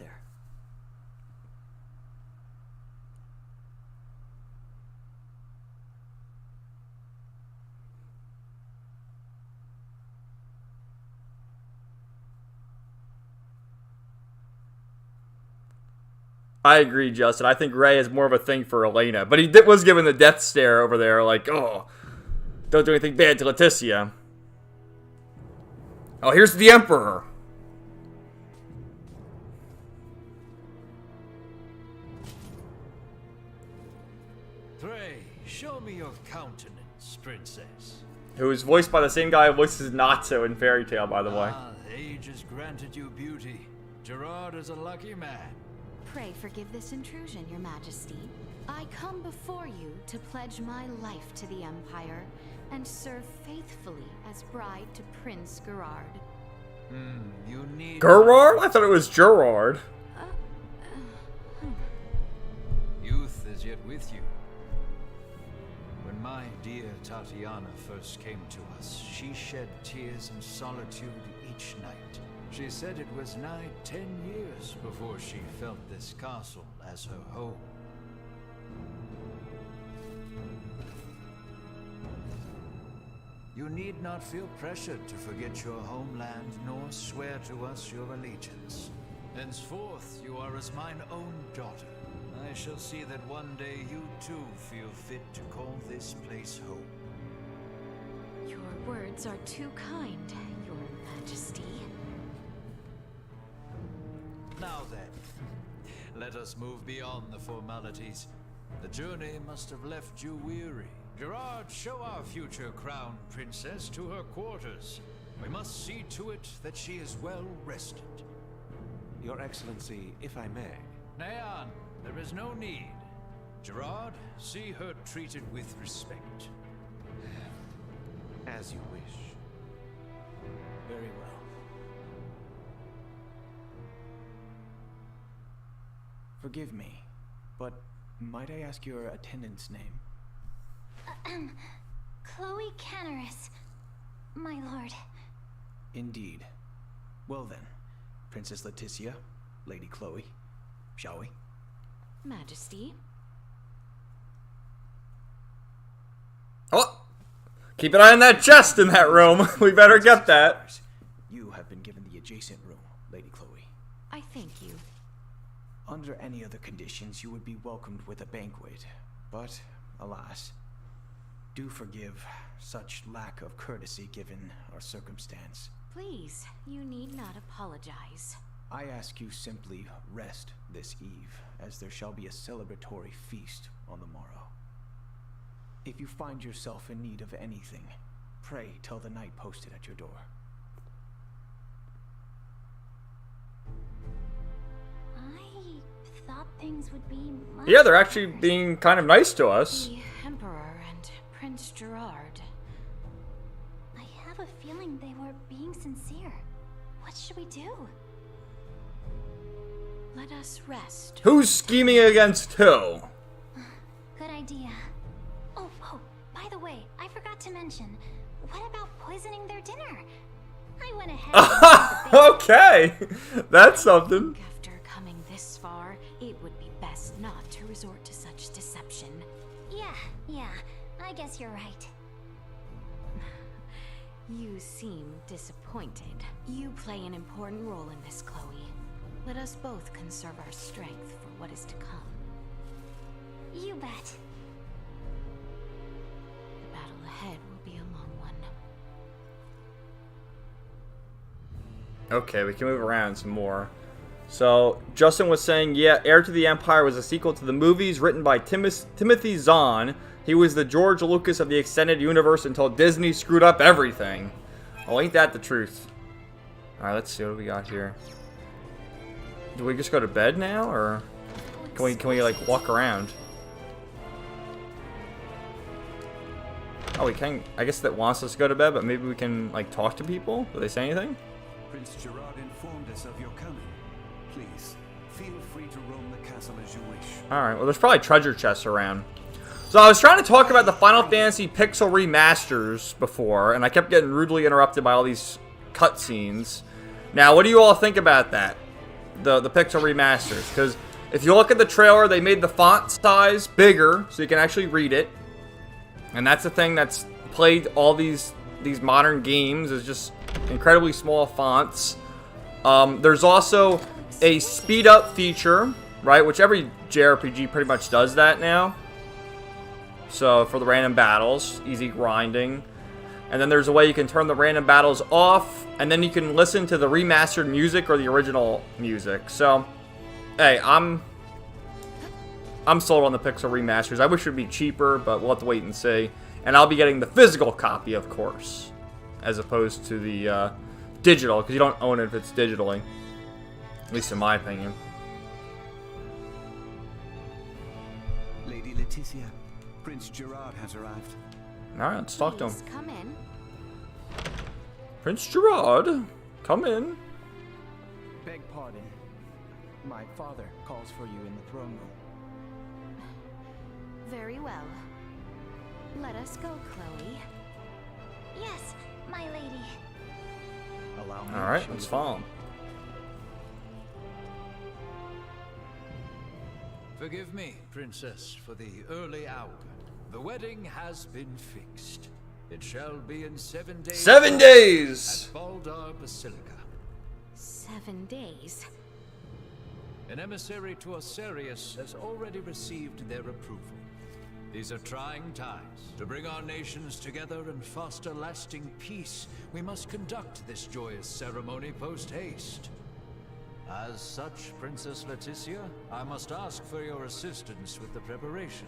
I agree, Justin. I think Ray is more of a thing for Elena. But he was given the death stare over there, like, oh, don't do anything bad to Leticia. Oh, here's the Emperor. Pray, show me your countenance, princess. Who is voiced by the same guy who voices Natsu in Fairy Tail, by the way. Ah, age has granted you beauty. Gerard is a lucky man. Pray forgive this intrusion, Your Majesty. I come before you to pledge my life to the Empire and serve faithfully as bride to Prince Gerard. You need... Gerard? I thought it was Gerard. Youth is yet with you. When my dear Tatiana first came to us, she shed tears in solitude each night. She said it was nigh 10 years before she felt this castle as her home. You need not feel pressured to forget your homeland, nor swear to us your allegiance. Henceforth, you are as mine own daughter. I shall see that one day you too feel fit to call this place home. Your words are too kind, Your Majesty. Now then, let us move beyond the formalities. The journey must have left you weary. Gerard, show our future crown princess to her quarters. We must see to it that she is well rested. Your Excellency, if I may. Neon, there is no need. Gerard, see her treated with respect. As you wish. Very well. Forgive me, but might I ask your attendant's name? Chloe Canaris, my lord. Indeed. Well then, Princess Leticia, Lady Chloe, shall we? Majesty. Oh! Keep an eye on that chest in that room. We better get that. You have been given the adjacent room, Lady Chloe. I thank you. Under any other conditions, you would be welcomed with a banquet. But, alas, do forgive such lack of courtesy given our circumstance. Please, you need not apologize. I ask you simply rest this eve, as there shall be a celebratory feast on the morrow. If you find yourself in need of anything, pray tell the knight posted at your door. I thought things would be much Yeah, they're actually being kind of nice to us. The Emperor and Prince Gerard. I have a feeling they were being sincere. What should we do? Let us rest. Who's scheming against who? Good idea. Oh, by the way, I forgot to mention, what about poisoning their dinner? I went ahead. Okay, that's something. After coming this far, it would be best not to resort to such deception. Yeah, I guess you're right. You seem disappointed. You play an important role in this, Chloe. Let us both conserve our strength for what is to come. You bet. The battle ahead will be a long one. Okay, we can move around some more. So, Justin was saying, yeah, Heir to the Empire was a sequel to the movies written by Timothy Zahn. He was the George Lucas of the extended universe until Disney screwed up everything. Oh, ain't that the truth? Alright, let's see what we got here. Do we just go to bed now, or can we like walk around? Oh, we can. I guess that wants us to go to bed, but maybe we can like talk to people. Do they say anything? Prince Gerard informed us of your coming. Please feel free to roam the castle as you wish. All right. Well, there's probably treasure chests around. So I was trying to talk about the Final Fantasy Pixel remasters before, and I kept getting rudely interrupted by all these cutscenes. Now, what do you all think about that? The Pixel remasters? Because if you look at the trailer, they made the font size bigger so you can actually read it, and that's the thing that's plagued all these modern games, is just incredibly small fonts. There's also a speed up feature, right? Which every JRPG pretty much does that now. So for the random battles, easy grinding. And then there's a way you can turn the random battles off, and then you can listen to the remastered music or the original music. So, hey, I'm sold on the Pixel remasters. I wish it would be cheaper, but we'll have to wait and see. And I'll be getting the physical copy, of course, as opposed to the digital, because you don't own it if it's digitally. At least in my opinion. Lady Leticia, Prince Gerard has arrived. Alright, let's talk to him. Please come in. Prince Gerard, come in. Beg pardon. My father calls for you in the throne room. Very well. Let us go, Chloe. Yes, my lady. Allow me. Alright, let's follow him. Forgive me, Princess, for the early hour. The wedding has been fixed. It shall be in 7 days. 7 days! At Baldar Basilica. 7 days. An emissary to Osirius has already received their approval. These are trying times. To bring our nations together and foster lasting peace, we must conduct this joyous ceremony post-haste. As such, Princess Leticia, I must ask for your assistance with the preparations.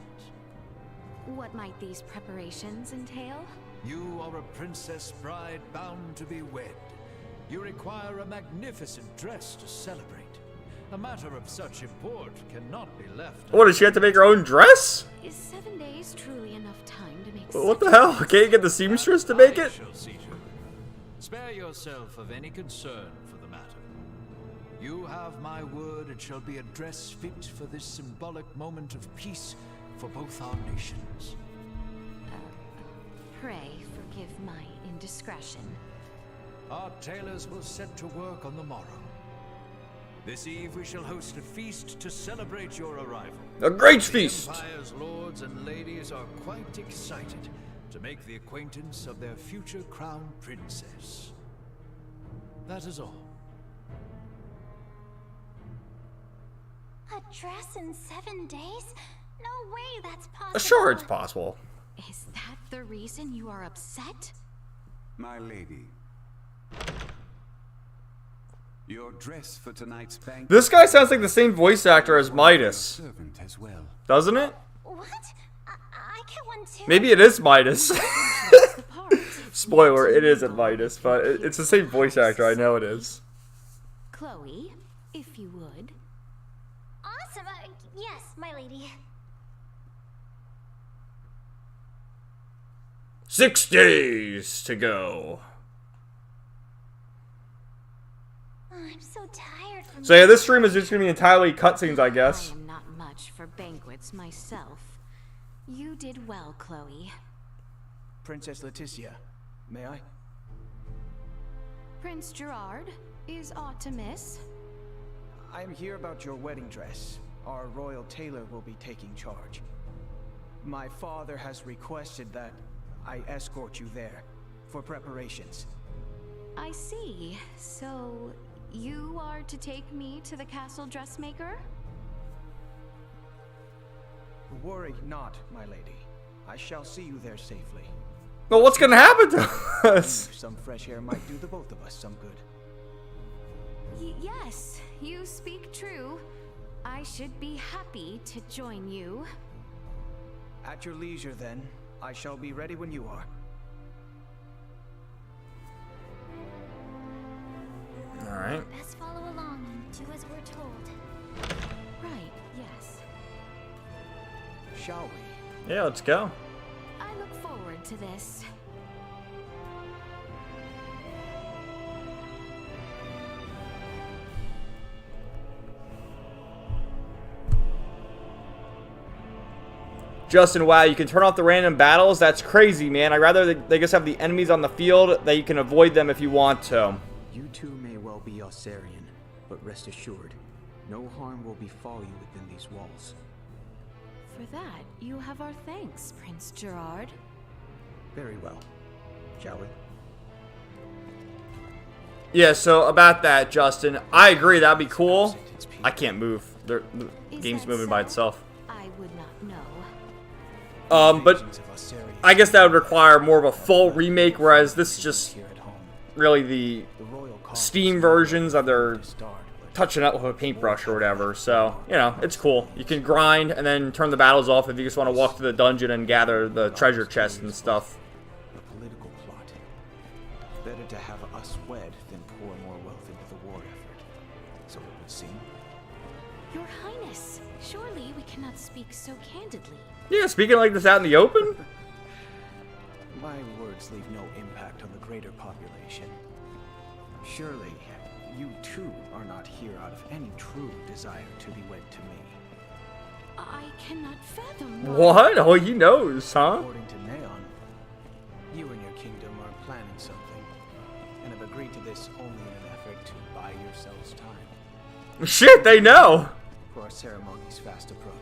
What might these preparations entail? You are a princess bride bound to be wed. You require a magnificent dress to celebrate. A matter of such import cannot be left. What, does she have to make her own dress? Is 7 days truly enough time to make What the hell? Can't you get the seamstress to make it? Shall see to it. Spare yourself of any concern for the matter. You have my word it shall be a dress fit for this symbolic moment of peace for both our nations. Pray forgive my indiscretion. Our tailors will set to work on the morrow. This eve we shall host a feast to celebrate your arrival. A great feast! The Empire's lords and ladies are quite excited to make the acquaintance of their future crown princess. That is all. A dress in 7 days? No way that's possible. Sure, it's possible. Is that the reason you are upset? My lady. Your dress for tonight's banquet. This guy sounds like the same voice actor as Midas. Servant as well. Doesn't it? What? I get one too. Maybe it is Midas. Spoiler, it isn't Midas, but it's the same voice actor, I know it is. Chloe, if you would. Awesome. Yes, my lady. 6 days to go. I'm so tired from So yeah, this stream is just gonna be entirely cutscenes, I guess. I am not much for banquets myself. You did well, Chloe. Princess Leticia, may I? Prince Gerard, is aught amiss? I am here about your wedding dress. Our royal tailor will be taking charge. My father has requested that I escort you there for preparations. I see. So, you are to take me to the castle dressmaker? Worry not, my lady. I shall see you there safely. Well, what's gonna happen to us? Some fresh air might do the both of us some good. Yes, you speak true. I should be happy to join you. At your leisure, then. I shall be ready when you are. Alright. Best follow along and do as we're told. Right, yes. Shall we? Yeah, let's go. I look forward to this. Justin, wow, you can turn off the random battles? That's crazy, man. I'd rather they just have the enemies on the field that you can avoid them if you want to. You two may well be Osirian, but rest assured, no harm will befall you within these walls. For that, you have our thanks, Prince Gerard. Very well. Shall we? Yeah, so about that, Justin, I agree, that'd be cool. I can't move. The game's moving by itself. I would not know. But I guess that would require more of a full remake, whereas this is just really the Steam versions of their touching up with a paintbrush or whatever. So, you know, it's cool. You can grind and then turn the battles off if you just want to walk through the dungeon and gather the treasure chest and stuff. A political plot. Better to have us wed than pour more wealth into the war effort. So it would seem. Your Highness, surely we cannot speak so candidly. Yeah, speaking like this out in the open? My words leave no impact on the greater population. Surely, you too are not here out of any true desire to be wed to me. I cannot fathom. What? Oh, he knows, huh? According to Neon, you and your kingdom are planning something, and have agreed to this only in an effort to buy yourselves time. Shit, they know! for our ceremony's fast approach?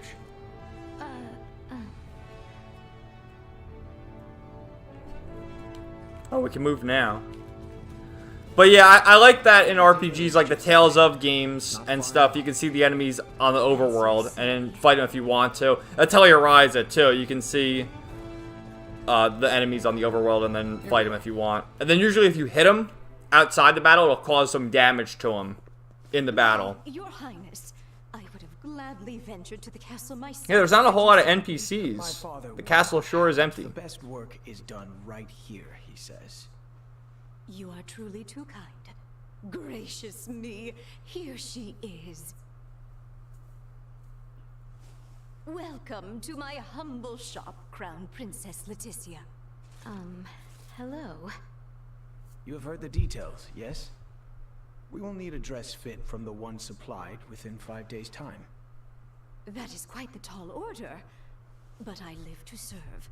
Oh, we can move now. But yeah, I like that in RPGs like the Tales of games and stuff. You can see the enemies on the overworld and then fight them if you want to. Tellurize too. You can see the enemies on the overworld and then fight them if you want. And then usually if you hit them outside the battle, it'll cause some damage to them in the battle. Your Highness, I would have gladly ventured to the castle myself. Yeah, there's not a whole lot of NPCs. The castle sure is empty. The best work is done right here, he says. You are truly too kind. Gracious me, here she is. Welcome to my humble shop, Crown Princess Leticia. Hello. You have heard the details, yes? We will need a dress fit from the one supplied within 5 days' time. That is quite the tall order, but I live to serve.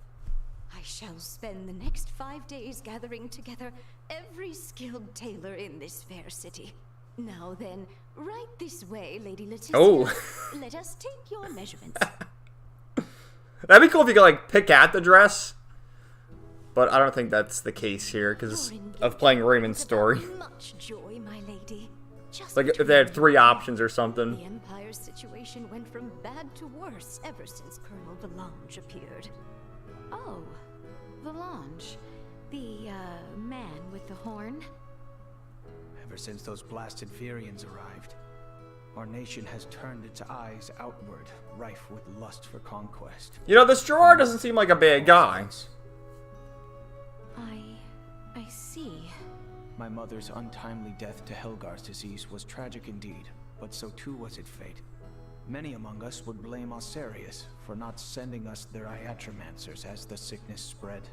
I shall spend the next 5 days gathering together every skilled tailor in this fair city. Now then, right this way, Lady Leticia. Oh. Let us take your measurements. That'd be cool if you could like pick out the dress. But I don't think that's the case here because of playing Raymond's story. Much joy, my lady. Just Like if they had 3 options or something. The Empire's situation went from bad to worse ever since Colonel Valange appeared. Oh, Valange. The, man with the horn? Ever since those blasted Virians arrived, our nation has turned its eyes outward, rife with lust for conquest. You know, this Gerard doesn't seem like a bad guy. I see. My mother's untimely death to Helgar's disease was tragic indeed, but so too was its fate. Many among us would blame Osarius for not sending us their iatromancers as the sickness spread,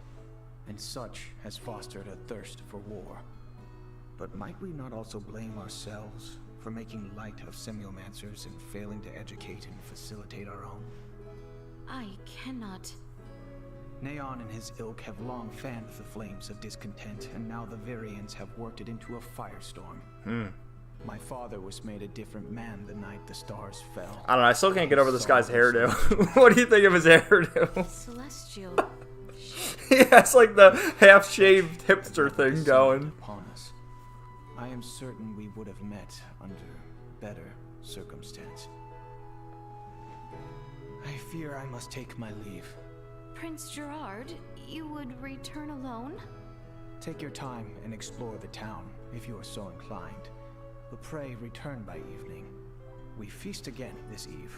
and such has fostered a thirst for war. But might we not also blame ourselves for making light of semiomancers and failing to educate and facilitate our own? I cannot... Neon and his ilk have long fanned the flames of discontent, and now the Virians have worked it into a firestorm. My father was made a different man the night the stars fell. I don't know, I still can't get over this guy's hairdo. What do you think of his hairdo? Celestial. Yeah, it's like the half-shaved hipster thing going. Upon us. I am certain we would have met under better circumstance. I fear I must take my leave. Prince Gerard, you would return alone? Take your time and explore the town, if you are so inclined. But pray return by evening. We feast again this eve,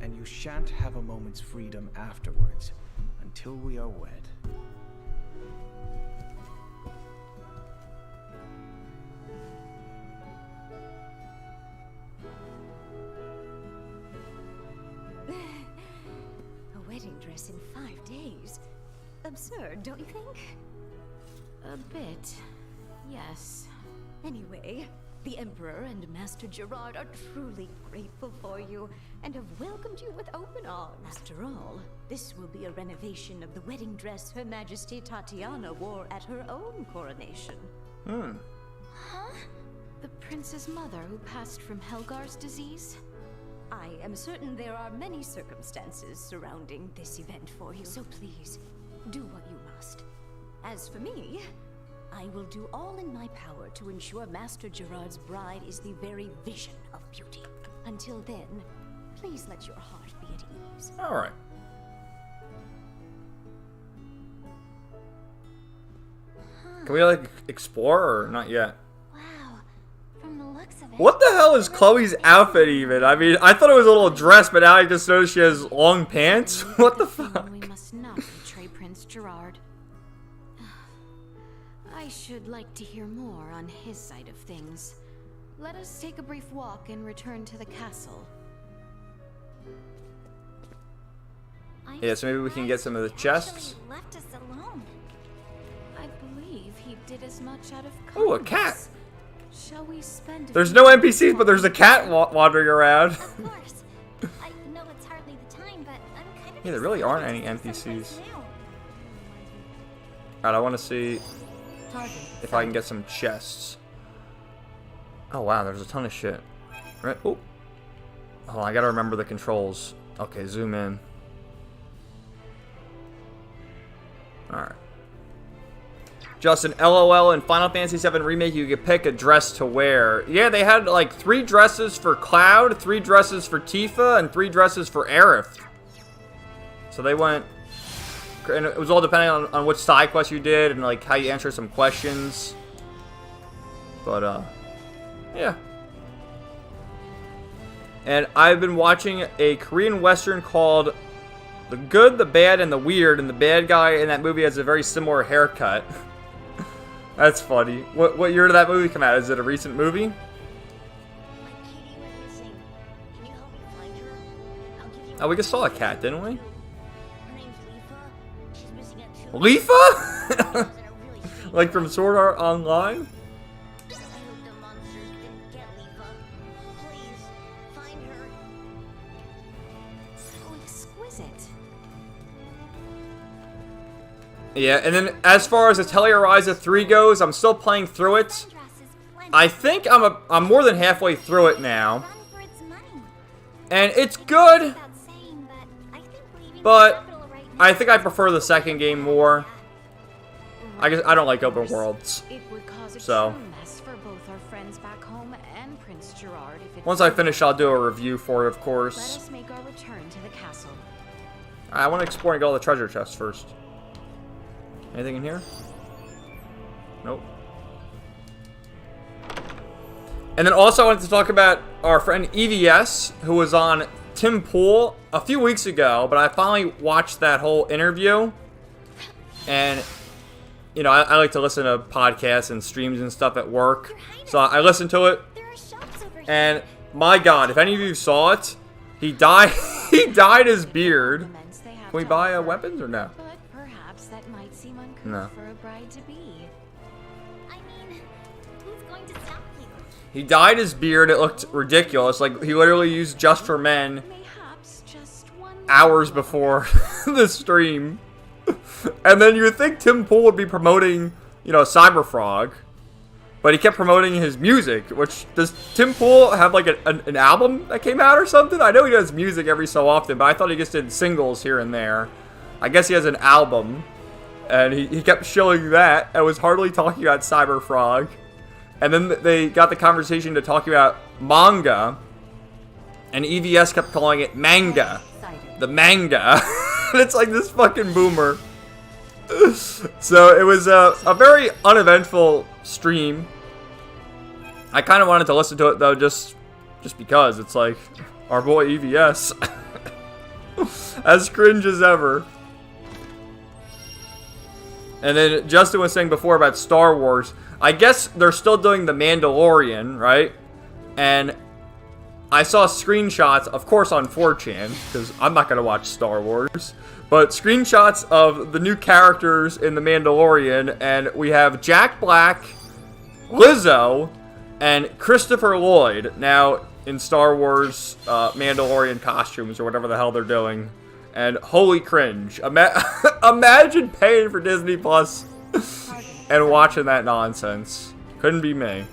and you shan't have a moment's freedom afterwards, until we are wed. A wedding dress in 5 days? Absurd, don't you think? A bit, yes. Anyway, the Emperor and Master Gerard are truly grateful for you and have welcomed you with open arms. After all, this will be a renovation of the wedding dress Her Majesty Tatiana wore at her own coronation. Huh? The prince's mother who passed from Helgar's disease? I am certain there are many circumstances surrounding this event for you. So please, do what you must. As for me, I will do all in my power to ensure Master Gerard's bride is the very vision of beauty. Until then, please let your heart be at ease. Alright. Can we, like, explore or not yet? Wow. From the looks of it... What the hell is Chloe's outfit even? I mean, I thought it was a little dress, but now I just noticed she has long pants? What the fuck? We must not betray Prince Gerard. I should like to hear more on his side of things. Let us take a brief walk and return to the castle. Yeah, so maybe we can get some of the chests. Left us alone. I believe he did as much out of kindness. Oh, a cat! Shall we spend? There's no NPCs, but there's a cat wandering around. Of course. I know it's hardly the time, but I'm kind of... Yeah, there really aren't any NPCs. Alright, I want to see if I can get some chests. Oh wow, there's a ton of shit. Right? Oh. Hold on, I gotta remember the controls. Okay, zoom in. Alright. Justin, LOL, in Final Fantasy VII Remake, you could pick a dress to wear. Yeah, they had like 3 dresses for Cloud, 3 dresses for Tifa, and 3 dresses for Aerith. So they went... And it was all depending on which side quest you did and like how you answer some questions. But, yeah. And I've been watching a Korean Western called The Good, the Bad, and the Weird, and the bad guy in that movie has a very similar haircut. That's funny. What year did that movie come out? Is it a recent movie? Oh, we just saw a cat, didn't we? Leafa? Like from Sword Art Online? Yeah, and then as far as Atelier 3 goes, I'm still playing through it. I think I'm more than halfway through it now. And it's good, but I think I prefer the second game more. I guess I don't like open worlds. So once I finish, I'll do a review for it, of course. I want to explore and get all the treasure chests first. Anything in here? Nope. And then also I wanted to talk about our friend EVS, who was on Tim Pool a few weeks ago, but I finally watched that whole interview. And, you know, I like to listen to podcasts and streams and stuff at work. So I listened to it. And, my God, if any of you saw it, he dyed his beard. Can we buy weapons or no? No. For a bride to be. I mean, who's going to stop you? He dyed his beard. It looked ridiculous. Like, he literally used Just for Men hours before the stream. And then you would think Tim Pool would be promoting, you know, Cyberfrog. But he kept promoting his music, which, does Tim Pool have, like, an album that came out or something? I know he does music every so often, but I thought he just did singles here and there. I guess he has an album. And he kept showing that and was hardly talking about Cyberfrog. And then they got the conversation to talk about manga. And EVS kept calling it manga. The manga. It's like this fucking boomer. So it was a very uneventful stream. I kind of wanted to listen to it though, just because. It's like our boy EVS. As cringe as ever. And then Justin was saying before about Star Wars. I guess they're still doing The Mandalorian, right? And I saw screenshots, of course on 4chan, because I'm not going to watch Star Wars. But screenshots of the new characters in The Mandalorian. And we have Jack Black, Lizzo, and Christopher Lloyd. Now, in Star Wars Mandalorian costumes or whatever the hell they're doing. And holy cringe. Imagine paying for Disney Plus and watching that nonsense. Couldn't be me.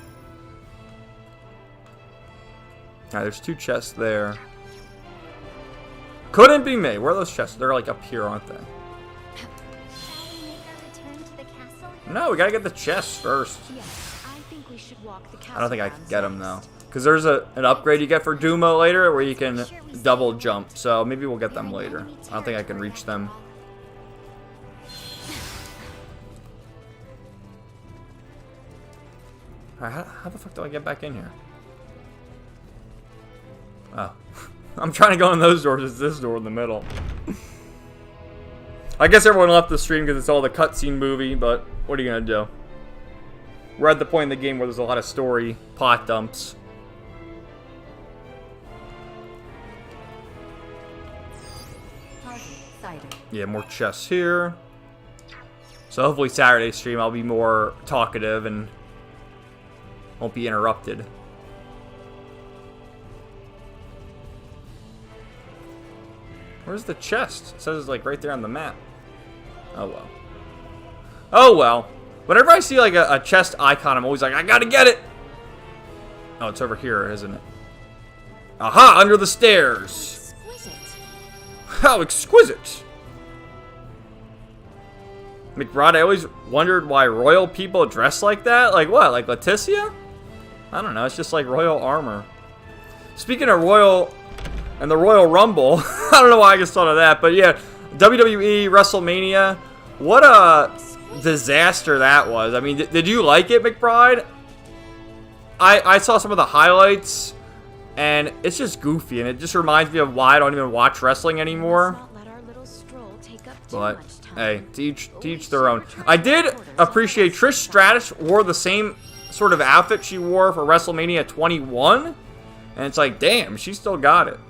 Alright, there's 2 chests there. Couldn't be me. Where are those chests? They're like up here, aren't they? No, we gotta get the chests first. I don't think I can get them though. Because there's an upgrade you get for Duma later where you can double jump. So maybe we'll get them later. I don't think I can reach them. Alright, how the fuck do I get back in here? Oh. I'm trying to go in those doors. It's this door in the middle. I guess everyone left the stream because it's all the cutscene movie, but what are you going to do? We're at the point in the game where there's a lot of story plot dumps. Yeah, more chests here. So hopefully Saturday stream I'll be more talkative and won't be interrupted. Where's the chest? It says it's like right there on the map. Oh well. Oh well. Whenever I see like a chest icon, I'm always like, I gotta get it! Oh, it's over here, isn't it? Aha, under the stairs. How exquisite. McBride, I always wondered why royal people dress like that. Like what? Like Leticia? I don't know. It's just like royal armor. Speaking of royal and the Royal Rumble, I don't know why I just thought of that, but yeah, WWE WrestleMania. What a disaster that was. I mean, did you like it, McBride? I saw some of the highlights, and it's just goofy, and it just reminds me of why I don't even watch wrestling anymore. But hey, to each their own. I did appreciate Trish Stratus wore the same sort of outfit she wore for WrestleMania 21, and it's like, damn, she still got it.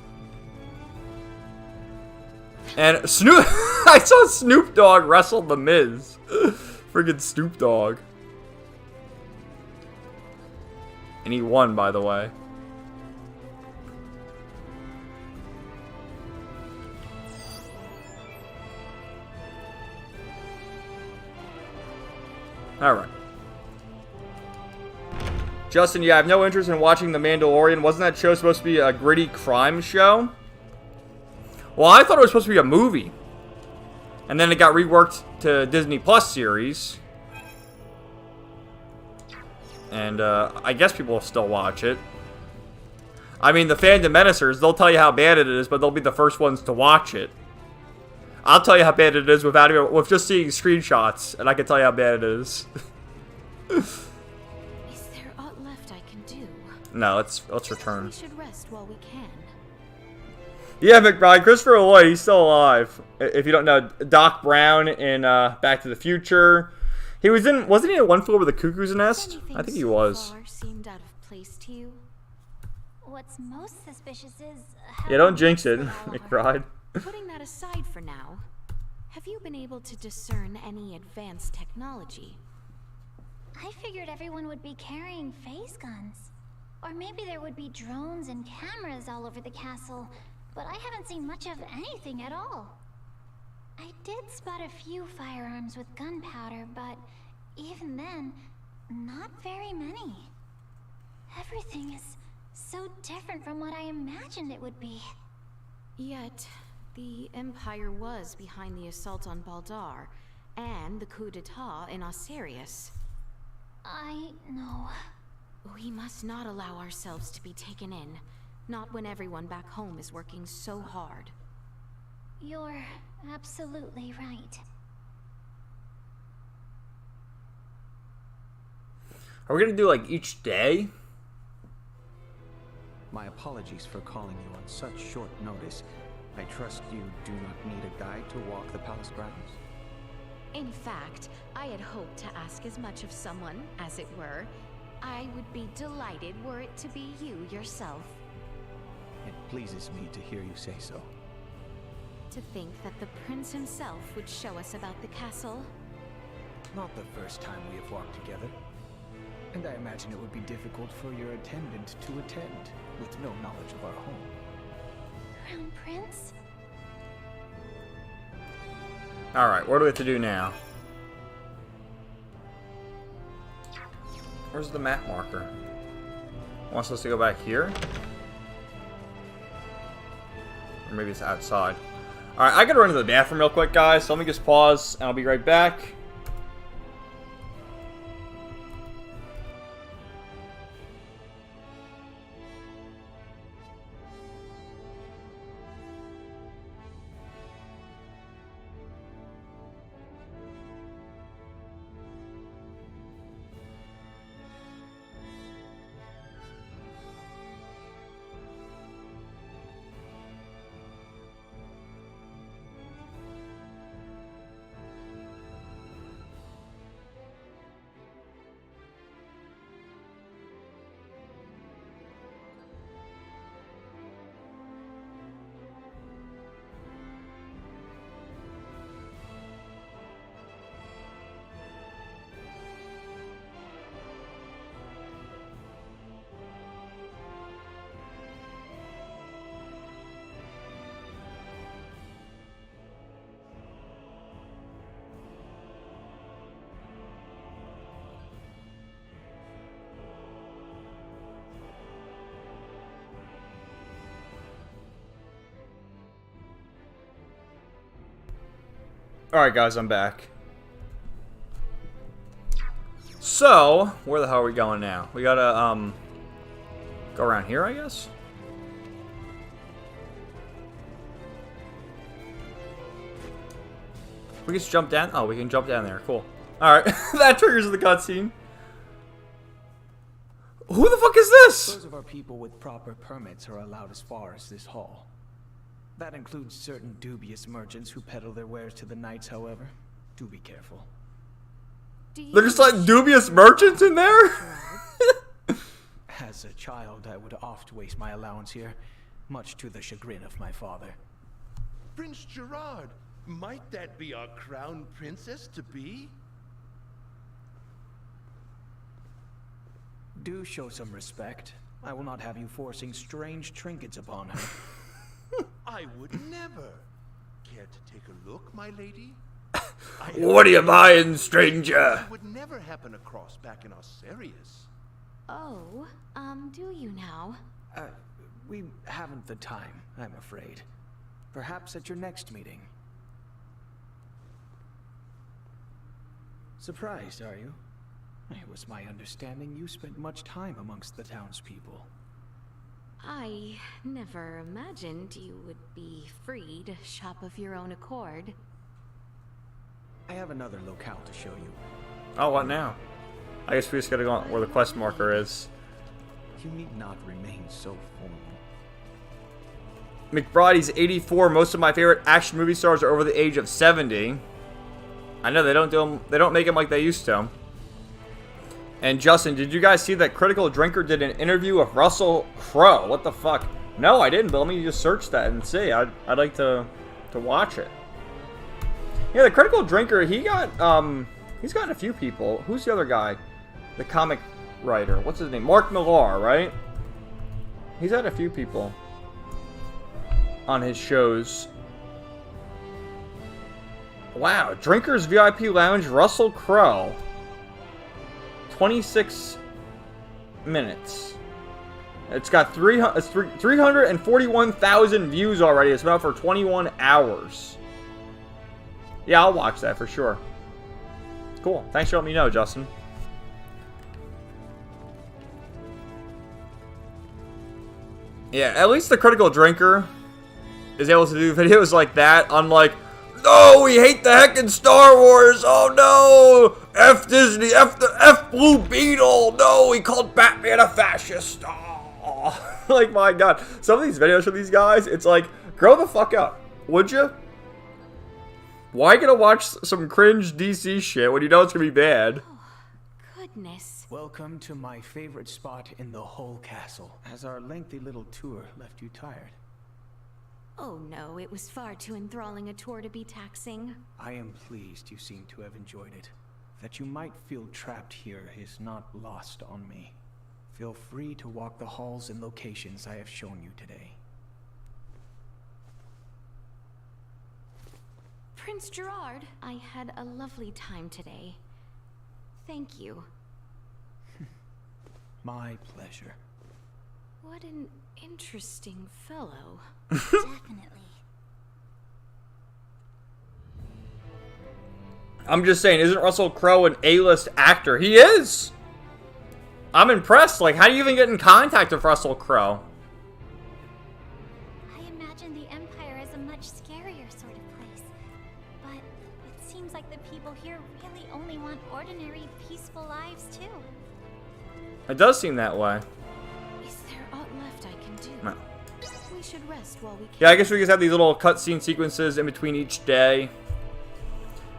And Snoop, I saw Snoop Dogg wrestle The Miz. Friggin' Snoop Dogg. And he won, by the way. Alright. Justin, yeah, I have no interest in watching The Mandalorian. Wasn't that show supposed to be a gritty crime show? Well, I thought it was supposed to be a movie. And then it got reworked to Disney Plus series. And I guess people will still watch it. I mean, the Fandom Menacers, they'll tell you how bad it is, but they'll be the first ones to watch it. I'll tell you how bad it is with just seeing screenshots, and I can tell you how bad it is. Is there aught left I can do? No, let's return. We should rest while we can. Yeah, McBride, Christopher Lloyd, he's still alive. If you don't know, Doc Brown in Back to the Future. He was in, wasn't he in One Flew Over the Cuckoo's Nest? I think he was. Seemed out of place to you. What's most suspicious is Yeah, don't jinx it, McBride. Putting that aside for now, have you been able to discern any advanced technology? I figured everyone would be carrying phase guns. Or maybe there would be drones and cameras all over the castle, but I haven't seen much of anything at all. I did spot a few firearms with gunpowder, but even then, not very many. Everything is so different from what I imagined it would be. Yet, the Empire was behind the assault on Baldar, and the coup d'etat in Osirius. I know. We must not allow ourselves to be taken in, not when everyone back home is working so hard. You're absolutely right. Are we gonna do like each day? My apologies for calling you on such short notice. I trust you do not need a guide to walk the palace grounds. In fact, I had hoped to ask as much of someone, as it were. I would be delighted were it to be you yourself. It pleases me to hear you say so. To think that the prince himself would show us about the castle. Not the first time we have walked together. And I imagine it would be difficult for your attendant to attend, with no knowledge of our home. Crown Prince? Alright, what do we have to do now? Where's the map marker? Wants us to go back here? Or maybe it's outside. Alright, I gotta run to the bathroom real quick, guys. So let me just pause, and I'll be right back. Alright guys, I'm back. So, where the hell are we going now? We gotta, go around here, I guess? We can just jump down? Oh, we can jump down there. Cool. Alright, that triggers the cutscene. Who the fuck is this? Those of our people with proper permits are allowed as far as this hall. That includes certain dubious merchants who peddle their wares to the knights, however. Do be careful. They're just like dubious merchants in there? As a child, I would oft waste my allowance here, much to the chagrin of my father. Prince Gerard, might that be our crown princess to be? Do show some respect. I will not have you forcing strange trinkets upon her. I would never. Care to take a look, my lady? What are you buying, stranger? It would never happen across back in Osirius. Oh, do you now? We haven't the time, I'm afraid. Perhaps at your next meeting. Surprised, are you? It was my understanding you spent much time amongst the townspeople. I never imagined you would be free to shop of your own accord. I have another locale to show you. Oh, what now? I guess we just gotta go on where the quest marker is. You need not remain so formal. McBride's 84. Most of my favorite action movie stars are over the age of 70. I know they don't make them like they used to. And Justin, did you guys see that Critical Drinker did an interview with Russell Crowe? What the fuck? No, I didn't, but let me just search that and see. I'd like to watch it. Yeah, the Critical Drinker, he's gotten a few people. Who's the other guy? The comic writer. What's his name? Mark Millar, right? He's had a few people on his shows. Wow, Drinker's VIP Lounge, Russell Crowe. 26 minutes. It's got 341,000 views already. It's been out for 21 hours. Yeah, I'll watch that for sure. Cool. Thanks for letting me know, Justin. Yeah, at least the Critical Drinker is able to do videos like that, unlike, no, we hate the heckin' Star Wars, oh no, F Disney, F Blue Beetle, no, we called Batman a fascist, oh. Like, my god, some of these videos from these guys, it's like, grow the fuck up, would you? Why gonna watch some cringe DC shit when you know it's gonna be bad? Oh, goodness. Welcome to my favorite spot in the whole castle. Has our lengthy little tour left you tired? Oh no, it was far too enthralling a tour to be taxing. I am pleased you seem to have enjoyed it. That you might feel trapped here is not lost on me. Feel free to walk the halls and locations I have shown you today. Prince Gerard, I had a lovely time today. Thank you. My pleasure. What an interesting fellow. Definitely. I'm just saying, isn't Russell Crowe an A-list actor? He is! I'm impressed. Like, how do you even get in contact with Russell Crowe? I imagine the Empire is a much scarier sort of place. But it seems like the people here really only want ordinary, peaceful lives, too. It does seem that way. Is there aught left I can do? No. We should rest while we can. Yeah, I guess we just have these little cutscene sequences in between each day.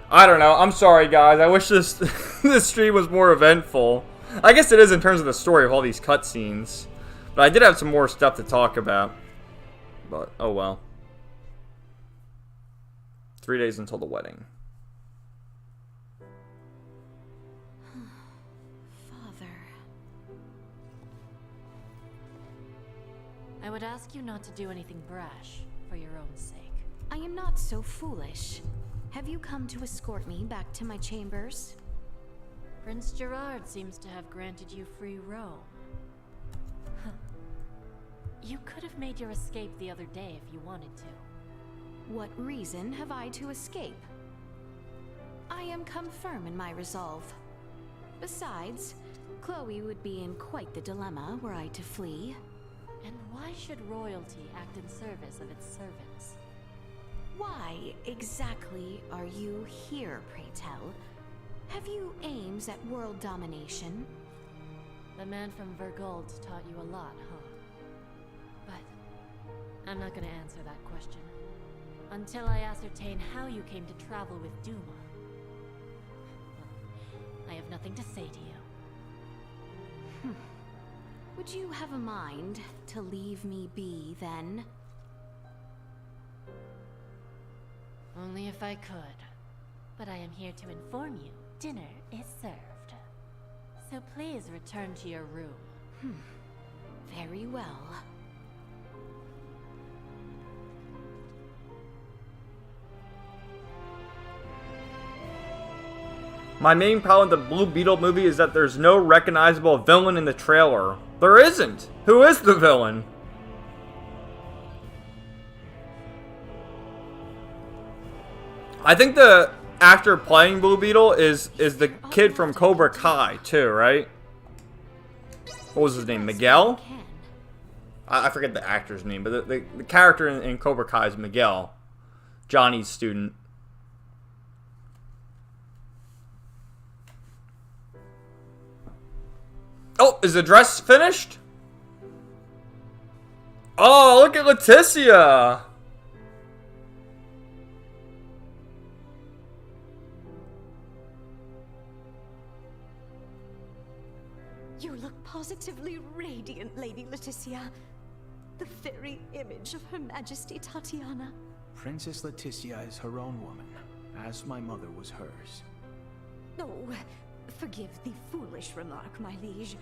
I don't know. I'm sorry, guys. I wish this this stream was more eventful. I guess it is in terms of the story of all these cutscenes. But I did have some more stuff to talk about. But, oh well. 3 days until the wedding. I would ask you not to do anything brash, for your own sake. I am not so foolish. Have you come to escort me back to my chambers? Prince Gerard seems to have granted you free roam. Huh. You could have made your escape the other day if you wanted to. What reason have I to escape? I am come firm in my resolve. Besides, Chloe would be in quite the dilemma were I to flee. And why should royalty act in service of its servants? Why exactly are you here, pray tell? Have you aims at world domination? The man from Vergold taught you a lot, huh? But I'm not gonna answer that question until I ascertain how you came to travel with Duma. I have nothing to say to you. Would you have a mind to leave me be, then? Only if I could. But I am here to inform you, dinner is served. So please return to your room. Very well. My main problem with the Blue Beetle movie is that there's no recognizable villain in the trailer. There isn't! Who is the villain? I think the actor playing Blue Beetle is the kid from Cobra Kai, too, right? What was his name? Miguel? I forget the actor's name, but the character in Cobra Kai is Miguel. Johnny's student. Oh, is the dress finished? Oh, look at Leticia! You look positively radiant, Lady Leticia. The very image of Her Majesty Tatiana. Princess Leticia is her own woman, as my mother was hers. Oh, forgive the foolish remark, my liege.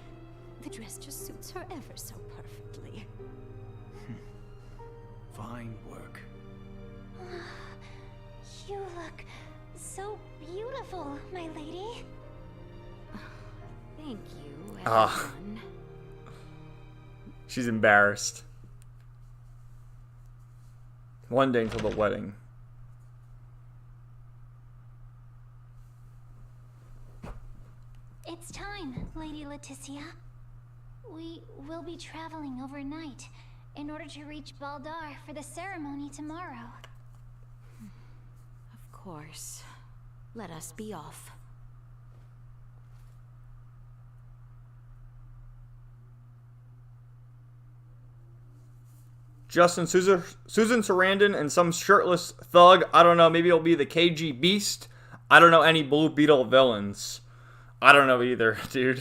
The dress just suits her ever so perfectly. Fine work. You look so beautiful, my lady. Thank you, Ah. everyone. She's embarrassed. One day until the wedding. It's time, Lady Leticia. We will be traveling overnight in order to reach Baldar for the ceremony tomorrow. Of course. Let us be off. Susan Sarandon and some shirtless thug. I don't know. Maybe it'll be the KG Beast. I don't know any Blue Beetle villains. I don't know either, dude.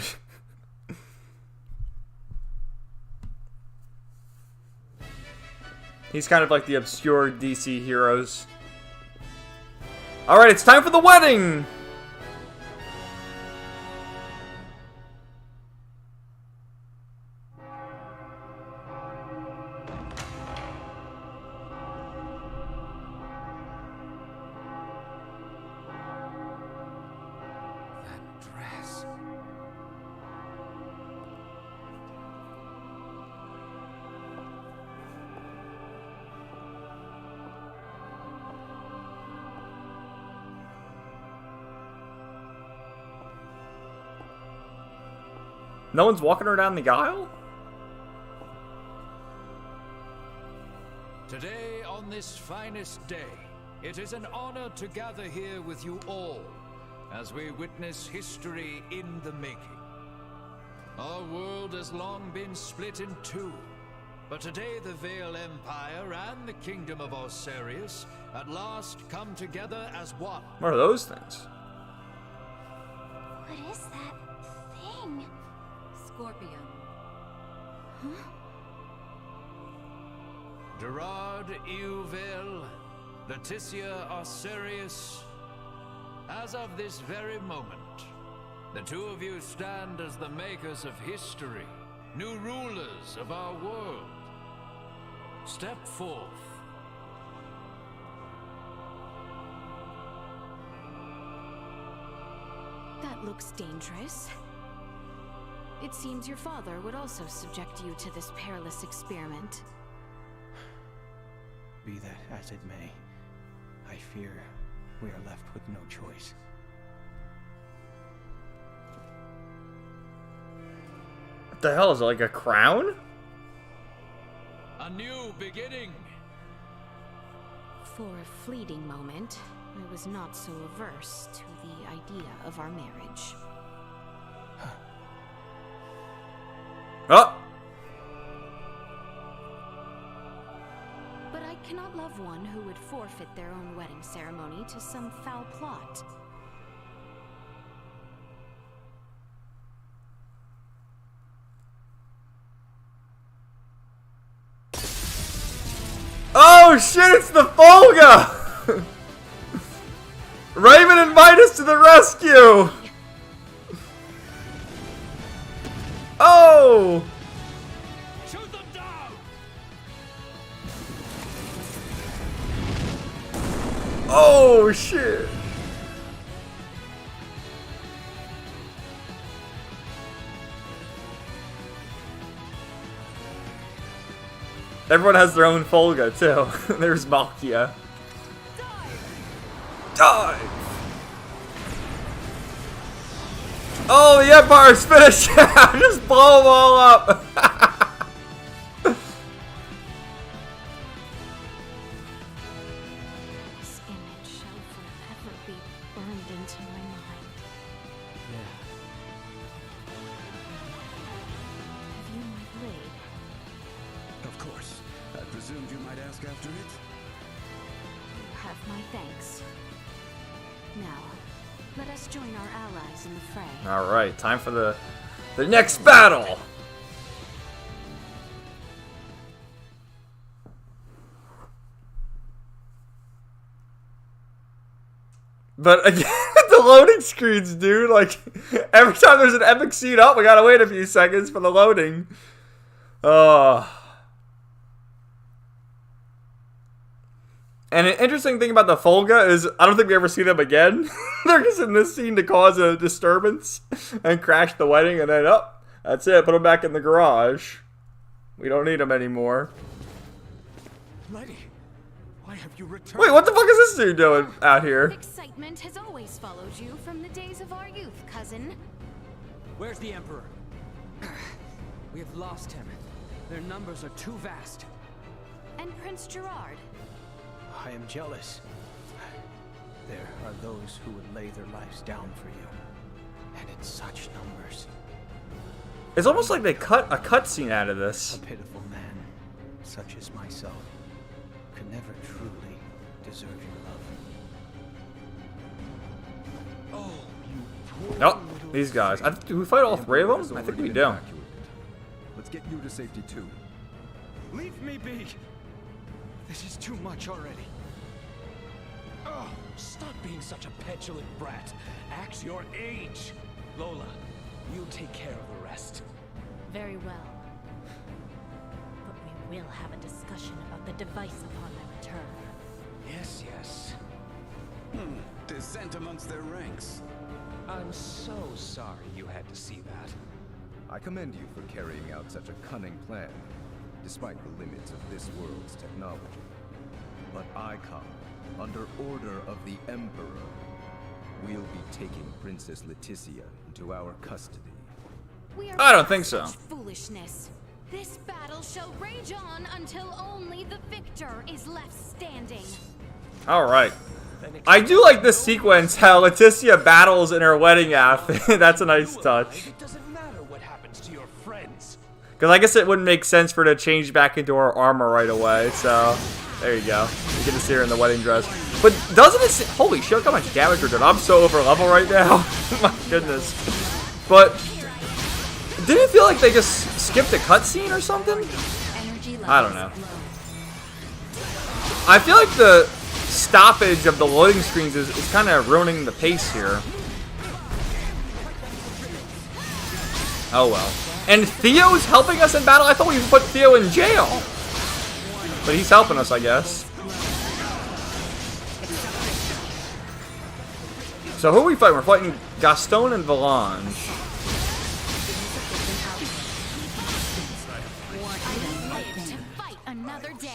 He's kind of like the obscure DC heroes. Alright, it's time for the wedding! No one's walking her down the aisle? Today, on this finest day, it is an honor to gather here with you all as we witness history in the making. Our world has long been split in two, but today the Veil Empire and the Kingdom of Osarius at last come together as one. What are those things? What is that thing? Scorpion. Huh? Gerard Euville, Leticia Osarius, as of this very moment, the two of you stand as the makers of history, new rulers of our world. Step forth. That looks dangerous. It seems your father would also subject you to this perilous experiment. Be that as it may, I fear we are left with no choice. The hell is it, like a crown? A new beginning. For a fleeting moment, I was not so averse to the idea of our marriage. Oh! But I cannot love one who would forfeit their own wedding ceremony to some foul plot. Oh shit, it's the Folga! Raven and Midas to the rescue! Oh! Shoot them down! Oh shit! Everyone has their own Folga too. There's Malkia. Die! Oh, the Empire's finished! Just blow them all up! This image shall forever be burned into my mind. Have you my blade? Of course. I presumed you might ask after it. You have my thanks. Now, let us join our allies in the fray. Alright, time for the next battle! But again, the loading screens, dude, like, every time there's an epic scene up, we gotta wait a few seconds for the loading. And an interesting thing about the Folga is, I don't think we ever see them again. They're just in this scene to cause a disturbance and crash the wedding, and then, oh, that's it, put them back in the garage. We don't need them anymore. Letty, why have you returned? Wait, what the fuck is this dude doing out here? Excitement has always followed you from the days of our youth, cousin. Where's the Emperor? We have lost him. Their numbers are too vast. And Prince Gerard. I am jealous. There are those who would lay their lives down for you. And in such numbers. It's almost like they cut a cutscene out of this. A pitiful man, such as myself, could never truly deserve your love. Oh, you Nope, these guys. Do we fight all three of them? I think we do. Let's get you to safety too. Leave me be! This is too much already. Oh, stop being such a petulant brat. Act your age. Lola, you take care of the rest. Very well. But we will have a discussion about the device upon my return. Yes, yes. Dissent amongst their ranks. I'm so sorry you had to see that. I commend you for carrying out such a cunning plan, despite the limits of this world's technology. But I come under order of the Emperor. We'll be taking Princess Leticia into our custody. I don't think so. Such foolishness. This battle shall rage on until only the victor is left standing. Alright. I do like this sequence, how Leticia battles in her wedding outfit. That's a nice touch. It doesn't matter what happens to your friends. Because I guess it wouldn't make sense for her to change back into her armor right away, so there you go. You get to see her in the wedding dress. But doesn't it holy shit, look how much damage we're doing. I'm so over level right now. My goodness. But didn't it feel like they just skipped a cutscene or something? I don't know. I feel like the stoppage of the loading screens is kind of ruining the pace here. Oh well. And Theo's helping us in battle? I thought we put Theo in jail. But he's helping us, I guess. So who are we fighting? We're fighting Gaston and Valange.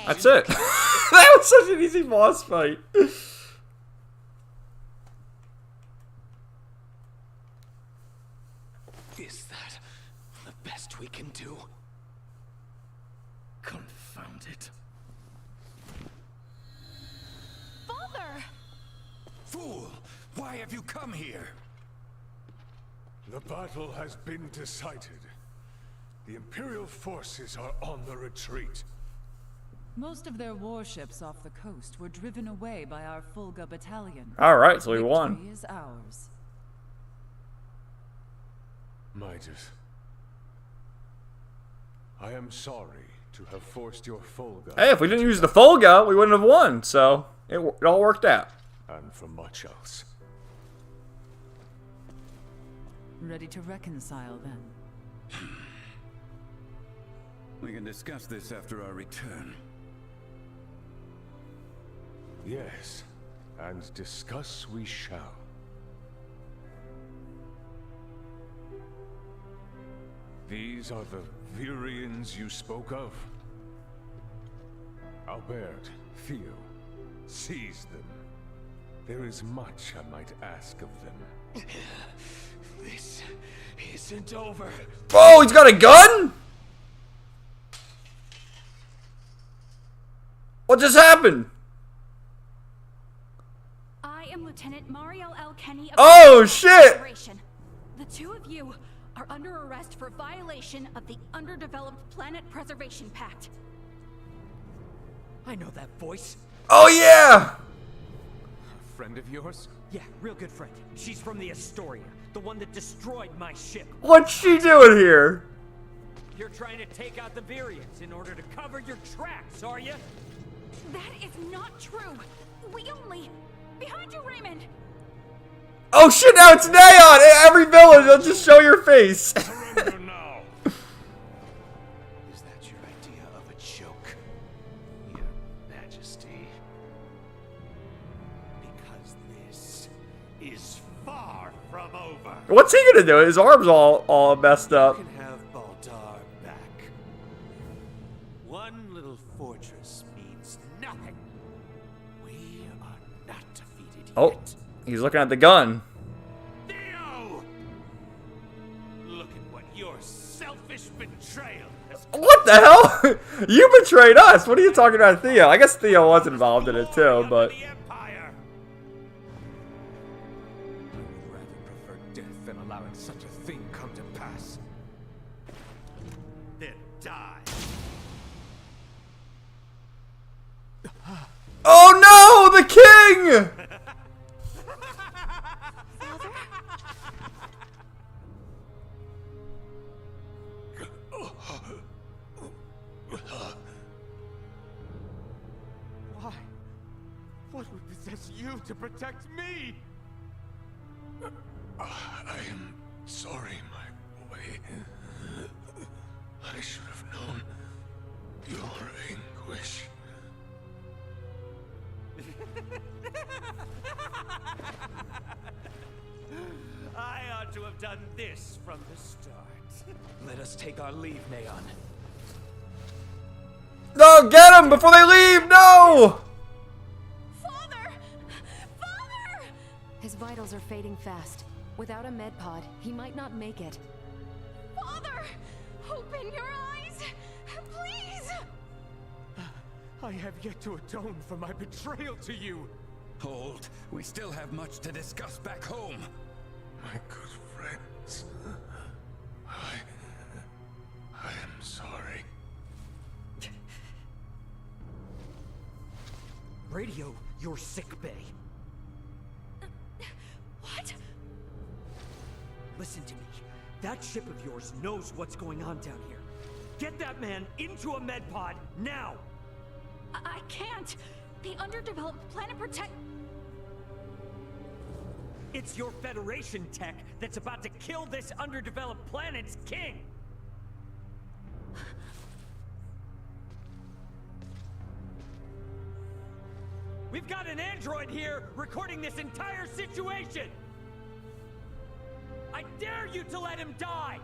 That's it. That was such an easy boss fight. Is that the best we can do. Confound it. Father! Fool! Why have you come here? The battle has been decided. The Imperial forces are on the retreat. Most of their warships off the coast were driven away by our Fulga battalion. Alright, so we Victory won. is ours. Midas, I am sorry to have forced your Fulga. Hey, if we didn't use the Fulga, we wouldn't have won, so it all worked out. And for much else. Ready to reconcile then? We can discuss this after our return. Yes, and discuss we shall. These are the Virians you spoke of? Albert, Theo, seize them. There is much I might ask of them. This isn't over. Oh, he's got a gun? What just happened? I am Lieutenant Mariel L. Kenny of Oh, the shit! Federation. The two of you are under arrest for violation of the Underdeveloped Planet Preservation Pact. I know that voice. Oh, yeah! A friend of yours? Yeah, real good friend. She's from the Astoria, the one that destroyed my ship. What's she doing here? You're trying to take out the Virians in order to cover your tracks, are you? That is not true. We only... Behind you, Raymond! Oh shit, now it's Neon! Every village, they'll just show your face. Surrender now! Is that your idea of a joke, Your Majesty? Because this is far from over. What's he gonna do? His arm's all messed up. You can have Baldar back. One little fortress means nothing. We are not defeated Oh, yet. he's looking at the gun. Theo! Look at what your selfish betrayal has... What the hell? You betrayed us. What are you talking about, Theo? I guess Theo was involved in it too, but... Empire. I would rather prefer death than allowing such a thing come to pass. Then die. Oh no! The king! Why? What would possess you to protect me? I am sorry, my boy. I should have known your anguish. I ought to have done this from the start. Let us take our leave, Neon. No, get him before they leave! No! Father! Father! His vitals are fading fast. Without a med pod, he might not make it. Father! Open your eyes! Please! I have yet to atone for my betrayal to you. Hold. We still have much to discuss back home. My good friends. I am sorry. Radio your sick bay. What? Listen to me. That ship of yours knows what's going on down here. Get that man into a med pod now! I can't. The Underdeveloped Planet Protect... It's your Federation tech that's about to kill this underdeveloped planet's king! We've got an android here recording this entire situation! I dare you to let him die!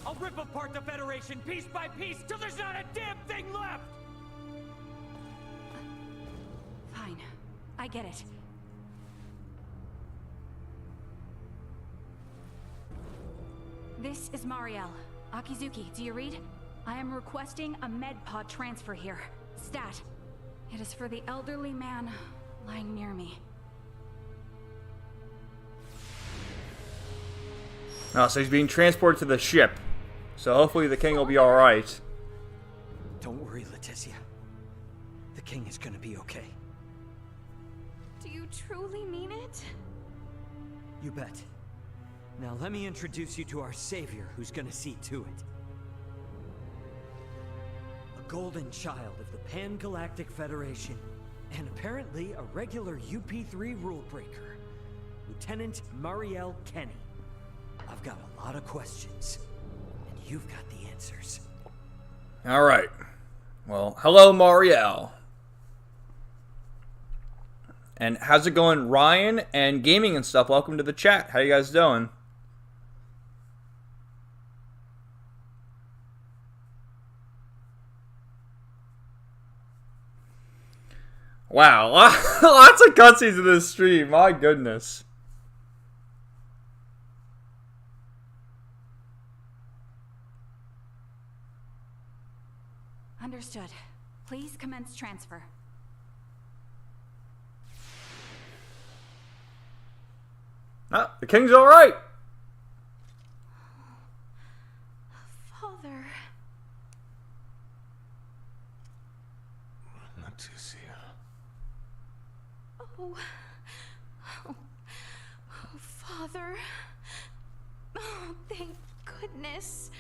I'll rip apart the Federation piece by piece till there's not a damn thing left! Fine. I get it. This is Mariel. Akizuki, do you read? I am requesting a medpod transfer here. Stat. It is for the elderly man lying near me. Oh, so he's being transported to the ship. So hopefully the king will be alright. Don't worry, Leticia. The king is gonna be okay. Do you truly mean it? You bet. Now let me introduce you to our savior, who's gonna see to it. A golden child of the Pan-Galactic Federation, and apparently a regular UP3 rule breaker, Lieutenant Marielle Kenny. I've got a lot of questions, and you've got the answers. Alright. Well, hello, Marielle. And how's it going, Ryan and gaming and stuff? Welcome to the chat. How you guys doing? Wow, lots of cutscenes in this stream. My goodness. Understood. Please commence transfer. Ah, the king's alright. Father. Odysee. Oh. Oh, Father. Oh, thank goodness.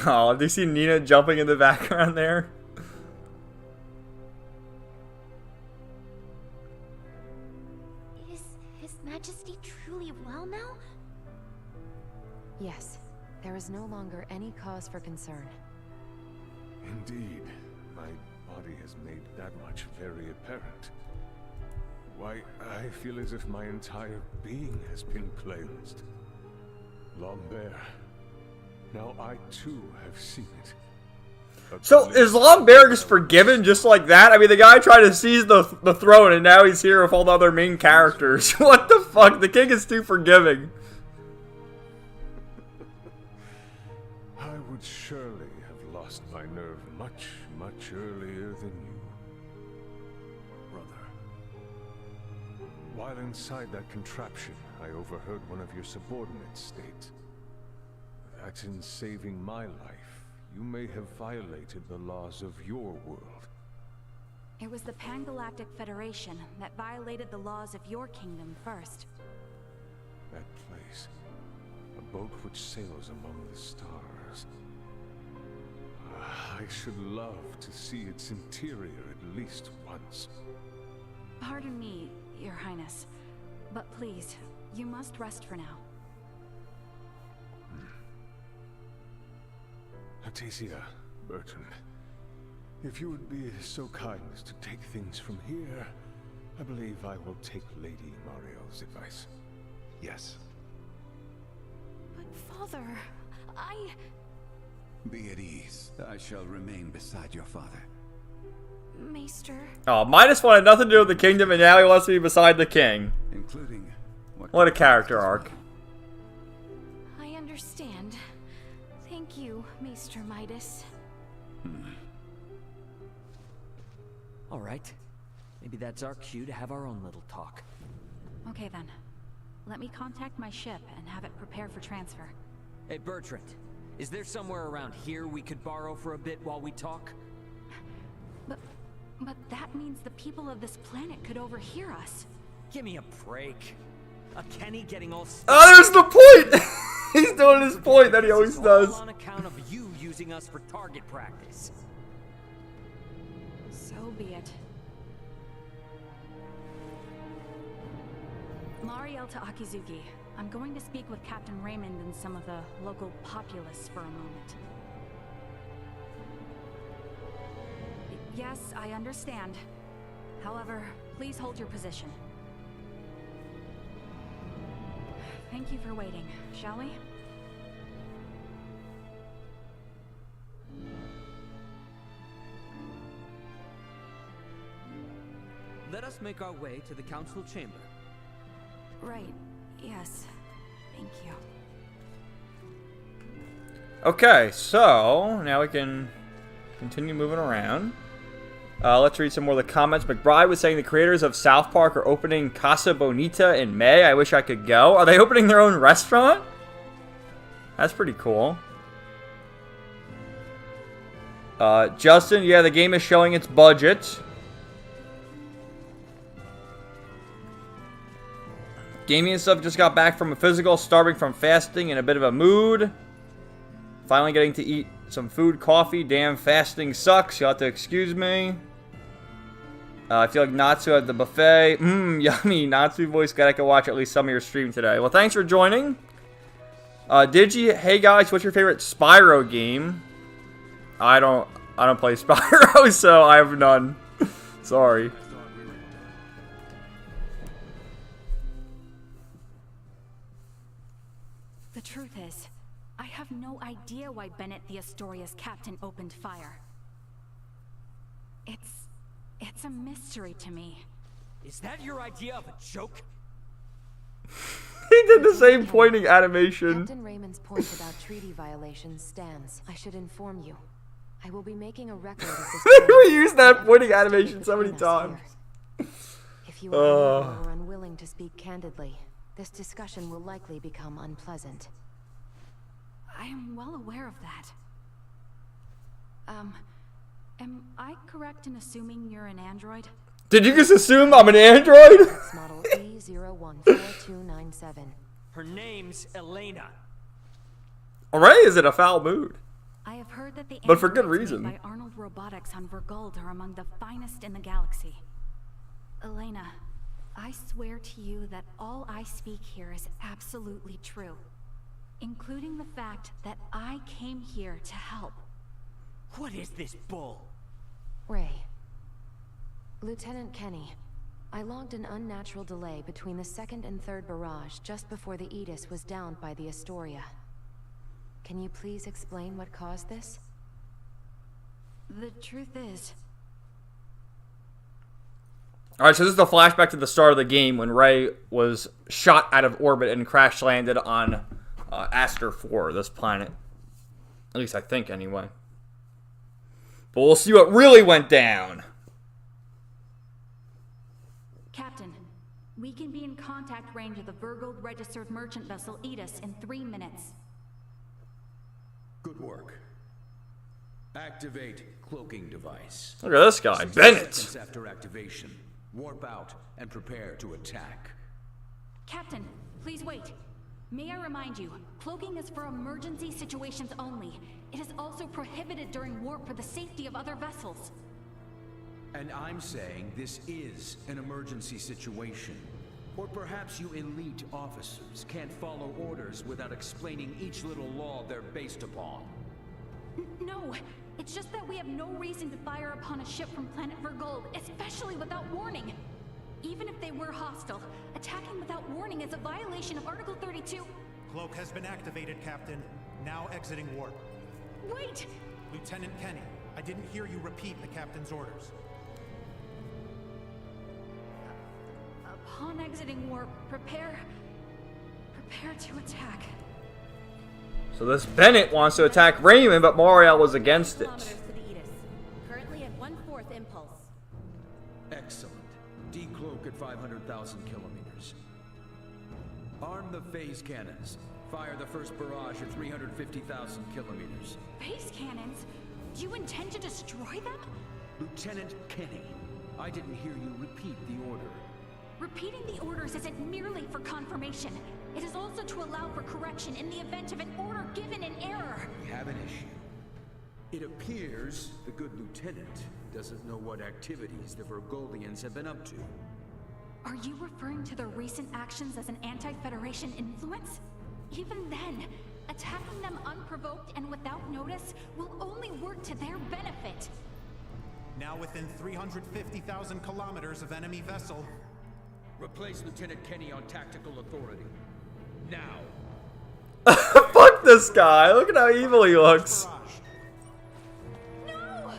Oh, do you see Nina jumping in the background there? Is His Majesty truly well now? Yes, there is no longer any cause for concern. Indeed. My body has made that much very apparent. Why, I feel as if my entire being has been cleansed. Lambert. Now I too have seen it. So is Lambert just forgiven just like that? I mean, the guy tried to seize the throne and now he's here with all the other main characters. What the fuck? The king is too forgiving. I would surely have lost my nerve much, much earlier than you, brother. While inside that contraption, I overheard one of your subordinates state that in saving my life, you may have violated the laws of your world. It was the Pan-Galactic Federation that violated the laws of your kingdom first. That place, a boat which sails among the stars. I should love to see its interior at least once. Pardon me, Your Highness, but please, you must rest for now. Odysee, Bertrand, if you would be so kind as to take things from here, I believe I will take Lady Marielle's advice. Yes. But Father, Be at ease. I shall remain beside your father. Maester... Oh, Midas wanted nothing to do with the kingdom and now he wants to be beside the king. Including... What a character arc. I understand. Thank you, Maester Midas. Alright. Maybe that's our cue to have our own little talk. Okay then. Let me contact my ship and have it prepare for transfer. Hey, Bertrand. Is there somewhere around here we could borrow for a bit while we talk? But that means the people of this planet could overhear us. Give me a break. A Kenny getting all... Oh, there's the point! He's doing his point that he always does. All on account of you using us for target practice. So be it. Marielle to Akizuki. I'm going to speak with Captain Raymond and some of the local populace for a moment. Yes, I understand. However, please hold your position. Thank you for waiting, shall we? let us make our way to the council chamber. Right. Yes. Thank you. Okay, so now we can continue moving around. Let's read some more of the comments. McBride was saying the creators of South Park are opening Casa Bonita in May. I wish I could go. Are they opening their own restaurant? That's pretty cool. Justin, yeah, the game is showing its budget. Gaming and stuff just got back from a physical, starving from fasting, in a bit of a mood. Finally getting to eat some food, coffee. Damn, fasting sucks. You'll have to excuse me. I feel like Natsu at the buffet. Yummy. Natsu voice. Glad I could watch at least some of your stream today. Well, thanks for joining. Digi, hey guys, what's your favorite Spyro game? I don't play Spyro, so I have none. Sorry. The truth is, I have no idea why Bennett the Astoria's captain opened fire. It's a mystery to me. Is that your idea of a joke? He did the same pointing animation. Captain Raymond's point about treaty violations stands. I should inform you. I will be making a record of this. We used that pointing animation so many times. If you are unable or unwilling to speak candidly, this discussion will likely become unpleasant. I am well aware of that. Am I correct in assuming you're an android? Did you just assume I'm an android? Model E014297. Her name's Elena. Alright, is it a foul mood? I have heard that the but for good androids reason. made by Arnold Robotics on Vergold are among the finest in the galaxy. Elena, I swear to you that all I speak here is absolutely true, including the fact that I came here to help. What is this bull? Ray. Lieutenant Kenny, I logged an unnatural delay between the second and third barrage just before the Odysee was downed by the Astoria. Can you please explain what caused this? The truth is... Alright, so this is the flashback to the start of the game when Ray was shot out of orbit and crash landed on Aster 4, this planet. At least I think, anyway. But we'll see what really went down. Captain, we can be in contact range of the Vergold registered merchant vessel Odysee in 3 minutes. Good work. Activate cloaking device. Look at this guy, Bennett. Seconds after activation, warp out and prepare to attack. Captain, please wait. May I remind you, cloaking is for emergency situations only. It is also prohibited during warp for the safety of other vessels. And I'm saying this is an emergency situation. Or perhaps you elite officers can't follow orders without explaining each little law they're based upon. No, it's just that we have no reason to fire upon a ship from planet Vergold, especially without warning. Even if they were hostile, attacking without warning is a violation of Article 32. Cloak has been activated, Captain. Now exiting warp. Wait! Lieutenant Kenny, I didn't hear you repeat the captain's orders. Upon exiting warp, prepare to attack. So this Bennett wants to attack Raymond, but Moriel was against it. Currently at 1/4 impulse. Excellent. Decloak at 500,000 kilometers. Arm the phase cannons. Fire the first barrage at 350,000 kilometers. Phase cannons? Do you intend to destroy them? Lieutenant Kenny, I didn't hear you repeat the order. Repeating the orders isn't merely for confirmation. It is also to allow for correction in the event of an order given in error. We have an issue. It appears the good lieutenant doesn't know what activities the Vergoldians have been up to. Are you referring to their recent actions as an anti-Federation influence? Even then, attacking them unprovoked and without notice will only work to their benefit. Now within 350,000 kilometers of enemy vessel. Replace Lieutenant Kenny on tactical authority. Now. Fuck this guy. Look at how evil he looks. No!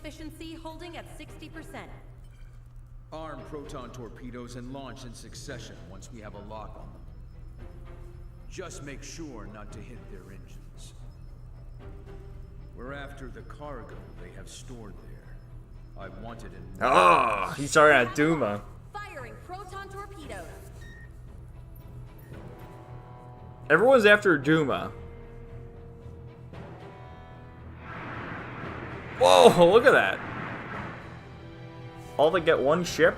efficiency holding at 60%. Arm proton torpedoes and launch in succession once we have a lock on them. Just make sure not to hit their engines. We're after the cargo they have stored there. I want it in... Ah, he's starting at Duma. Firing proton torpedoes. Everyone's after Duma. Whoa, look at that. All to get one ship?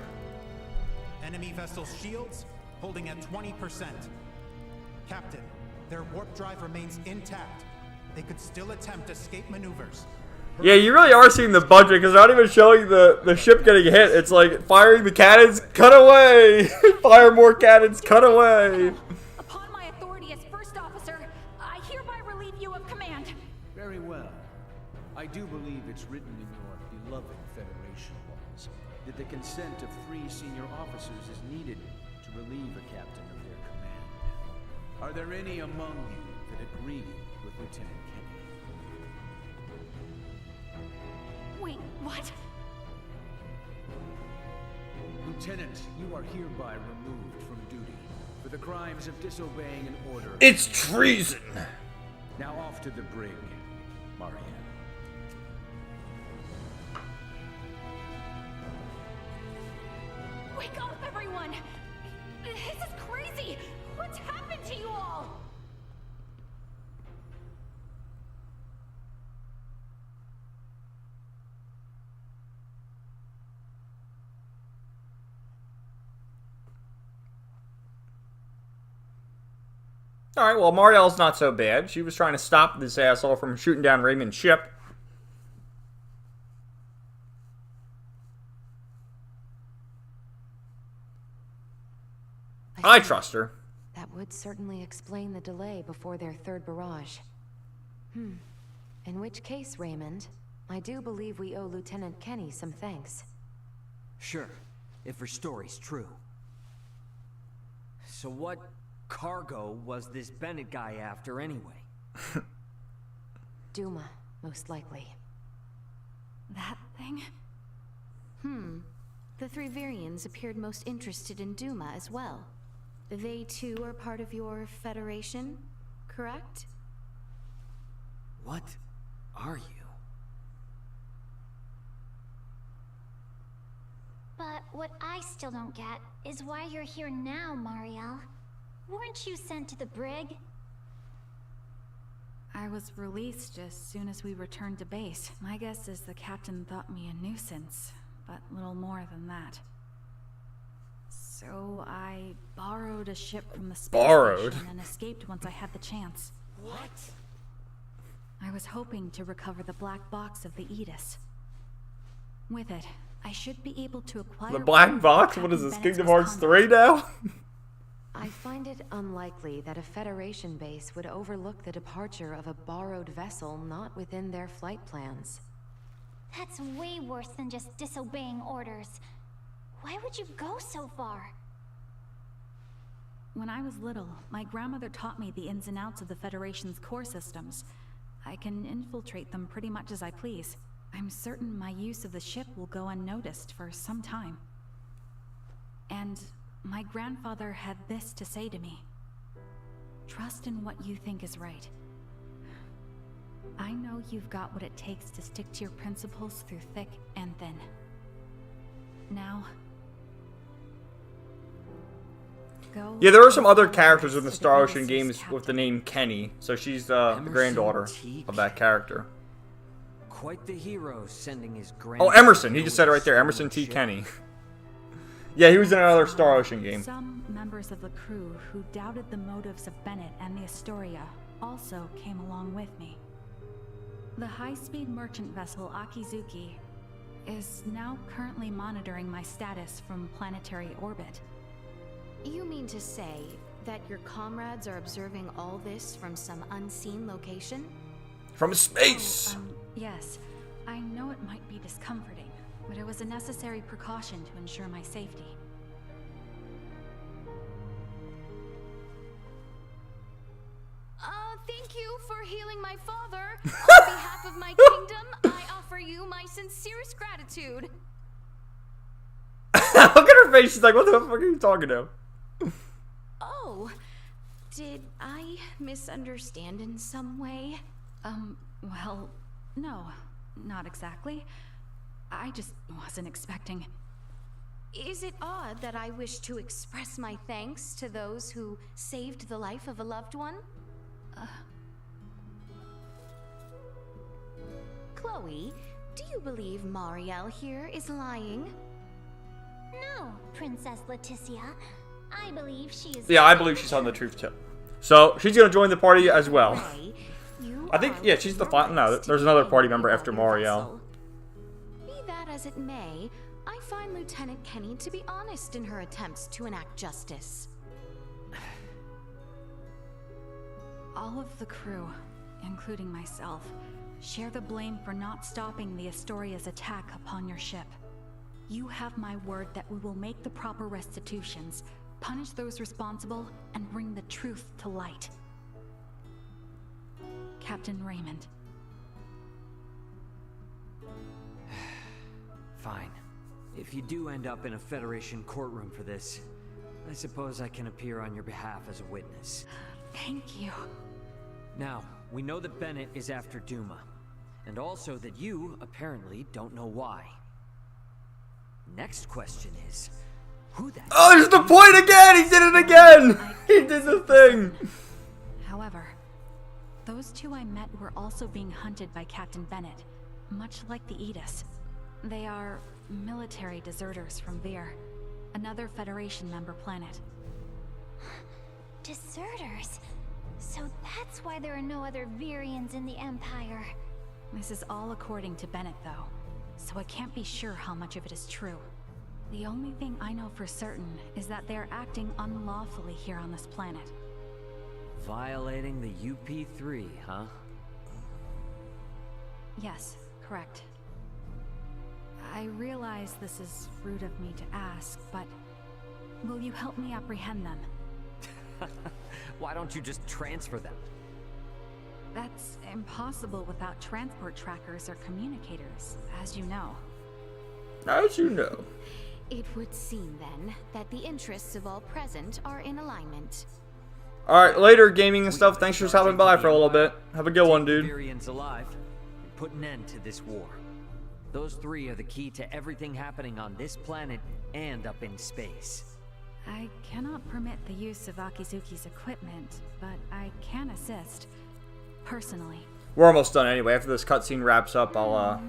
Enemy vessel shields holding at 20%. Captain, their warp drive remains intact. They could still attempt escape maneuvers. Yeah, you really are seeing the budget because they're not even showing the ship getting hit. It's like firing the cannons, cut away! Fire more cannons, cut away! Upon my authority as first officer, I hereby relieve you of command. Very well. I do believe it's written in your beloved Federation laws that the consent of 3 senior officers is needed to relieve a captain of their command. Are there any among you that agree with Lieutenant Kenny? Wait, what? Lieutenant, you are hereby removed from duty for the crimes of disobeying an order. It's treason! Now off to the brig, Marianne. Wake up, everyone! This is crazy! What's happened to you all? Alright, well, Marielle's not so bad. She was trying to stop this asshole from shooting down Raymond's ship. I trust her. That would certainly explain the delay before their third barrage. In which case, Raymond, I do believe we owe Lieutenant Kenny some thanks. Sure, if her story's true. So what cargo was this Bennett guy after anyway? Duma, most likely. That thing? The 3 Virians appeared most interested in Duma as well. They too are part of your Federation, correct? What are you? But what I still don't get is why you're here now, Marielle. Weren't you sent to the brig? I was released as soon as we returned to base. My guess is the captain thought me a nuisance, but little more than that. So I borrowed a ship from the space station and escaped once I had the chance. What? I was hoping to recover the black box of the Edis. With it, I should be able to acquire... The black box? What is this, Kingdom Hearts 3 now? I find it unlikely that a Federation base would overlook the departure of a borrowed vessel not within their flight plans. That's way worse than just disobeying orders. Why would you go so far? When I was little, my grandmother taught me the ins and outs of the Federation's core systems. I can infiltrate them pretty much as I please. I'm certain my use of the ship will go unnoticed for some time. And my grandfather had this to say to me. Trust in what you think is right. I know you've got what it takes to stick to your principles through thick and thin. Now, go. Yeah, there are some other characters in the Star Ocean games with the name Kenny, so she's the granddaughter of that character. Quite the hero sending his Oh, Emerson. He just said it right there. Emerson T. Kenny. Yeah, he was in another Star Ocean game. Some members of the crew who doubted the motives of Bennett and the Astoria also came along with me. The high-speed merchant vessel Akizuki is now currently monitoring my status from planetary orbit. You mean to say that your comrades are observing all this from some unseen location? From space! Yes. I know it might be discomforting, but it was a necessary precaution to ensure my safety. Thank you for healing my father. On behalf of my kingdom, I offer offer you my sincerest gratitude. Look at her face. She's like, what the fuck are you talking to? Oh, did I misunderstand in some way? Well, no, not exactly. I just wasn't expecting. Is it odd that I wish to express my thanks to those who saved the life of a loved one? Chloe, do you believe Marielle here is lying? No, Princess Leticia. I believe she is... Yeah, I believe she's telling the truth too. So, she's gonna join the party as well. I think, yeah, she's the final... No, there's another party member after Marielle. Be that as it may, I find Lieutenant Kenny to be honest in her attempts to enact justice. All of the crew, including myself, share the blame for not stopping the Astoria's attack upon your ship. You have my word that we will make the proper restitutions, punish those responsible, and bring the truth to light. Captain Raymond. Fine. If you do end up in a Federation courtroom for this, I suppose I can appear on your behalf as a witness. Thank you. Now, we know that Bennett is after Duma, and also that you, apparently, don't know why. Next question is, who the... Oh, there's the point again! He did it again! He did the thing! However, those two I met were also being hunted by Captain Bennett, much like the Edis. They are military deserters from Vir, another Federation member planet. Deserters? So that's why there are no other Virians in the Empire. This is all according to Bennett, though, so I can't be sure how much of it is true. The only thing I know for certain is that they're acting unlawfully here on this planet. Violating the UP3, huh? Yes, correct. I realize this is rude of me to ask, but will you help me apprehend them? Why don't you just transfer them? That's impossible without transport trackers or communicators, as you know. As you know. It would seem, then, that the interests of all present are in alignment. Alright, later, gaming and stuff. Thanks for stopping by for a little bit. Have a good one, dude. Virians alive and put an end to this war. Those three are the key to everything happening on this planet and up in space. I cannot permit the use of Akizuki's equipment, but I can assist. Personally. We're almost done anyway. After this cutscene wraps up, I'll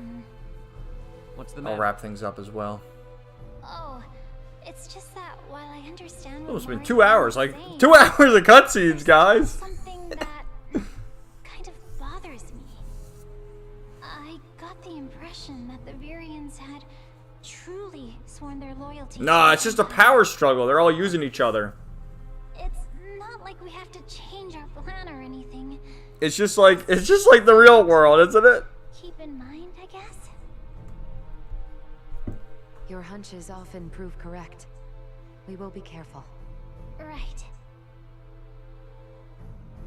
wrap things up as well. Oh, it's just that while I understand... It's been 2 hours. Like, 2 hours of cutscenes, guys. Something that kind of bothers me. I got the impression that the Virians had truly sworn their loyalty... Nah, it's just a power struggle. They're all using each other. It's not like we have to change our plan or anything. It's just like the real world, isn't it? Keep in mind, I guess. Your hunches often prove correct. We will be careful. Right.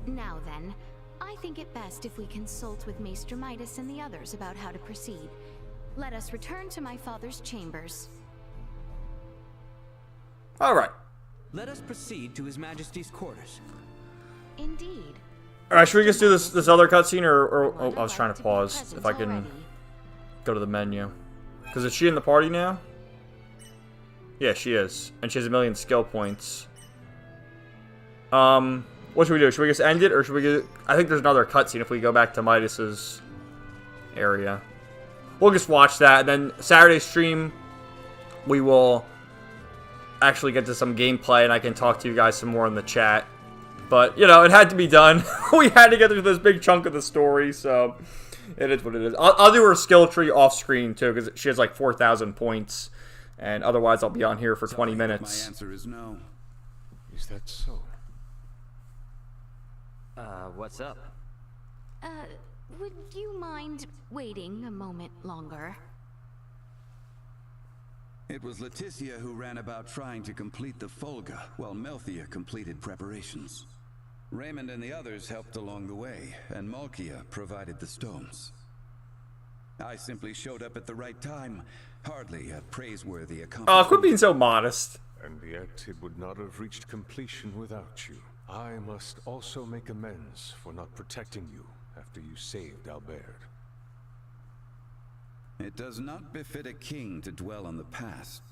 Now then, I think it best if we consult with Maester Midas and the others about how to proceed. Let us return to my father's chambers. Alright. Let us proceed to His Majesty's quarters. Indeed. Alright, should we just do this other cutscene, or oh, I was trying to pause, if I can go to the menu. Because is she in the party now? Yeah, she is. And she has 1 million skill points. What should we do? Should we just end it, or should we get... I think there's another cutscene if we go back to Midas's area. We'll just watch that, and then Saturday stream, we will actually get to some gameplay, and I can talk to you guys some more in the chat. But, you know, it had to be done. We had to get through this big chunk of the story, so it is what it is. I'll do her skill tree off screen, too, because she has like 4,000 points. And otherwise, I'll be on here for 20 minutes. My answer is no. Is that so? What's up? Would you mind waiting a moment longer? It was Leticia who ran about trying to complete the Folga, while Melthia completed preparations. Raymond and the others helped along the way, and Malkia provided the stones. I simply showed up at the right time. Hardly a praiseworthy accomplishment. Oh, quit being so modest. And yet it would not have reached completion without you. I must also make amends for not protecting you after you saved Albert. It does not befit a king to dwell on the past.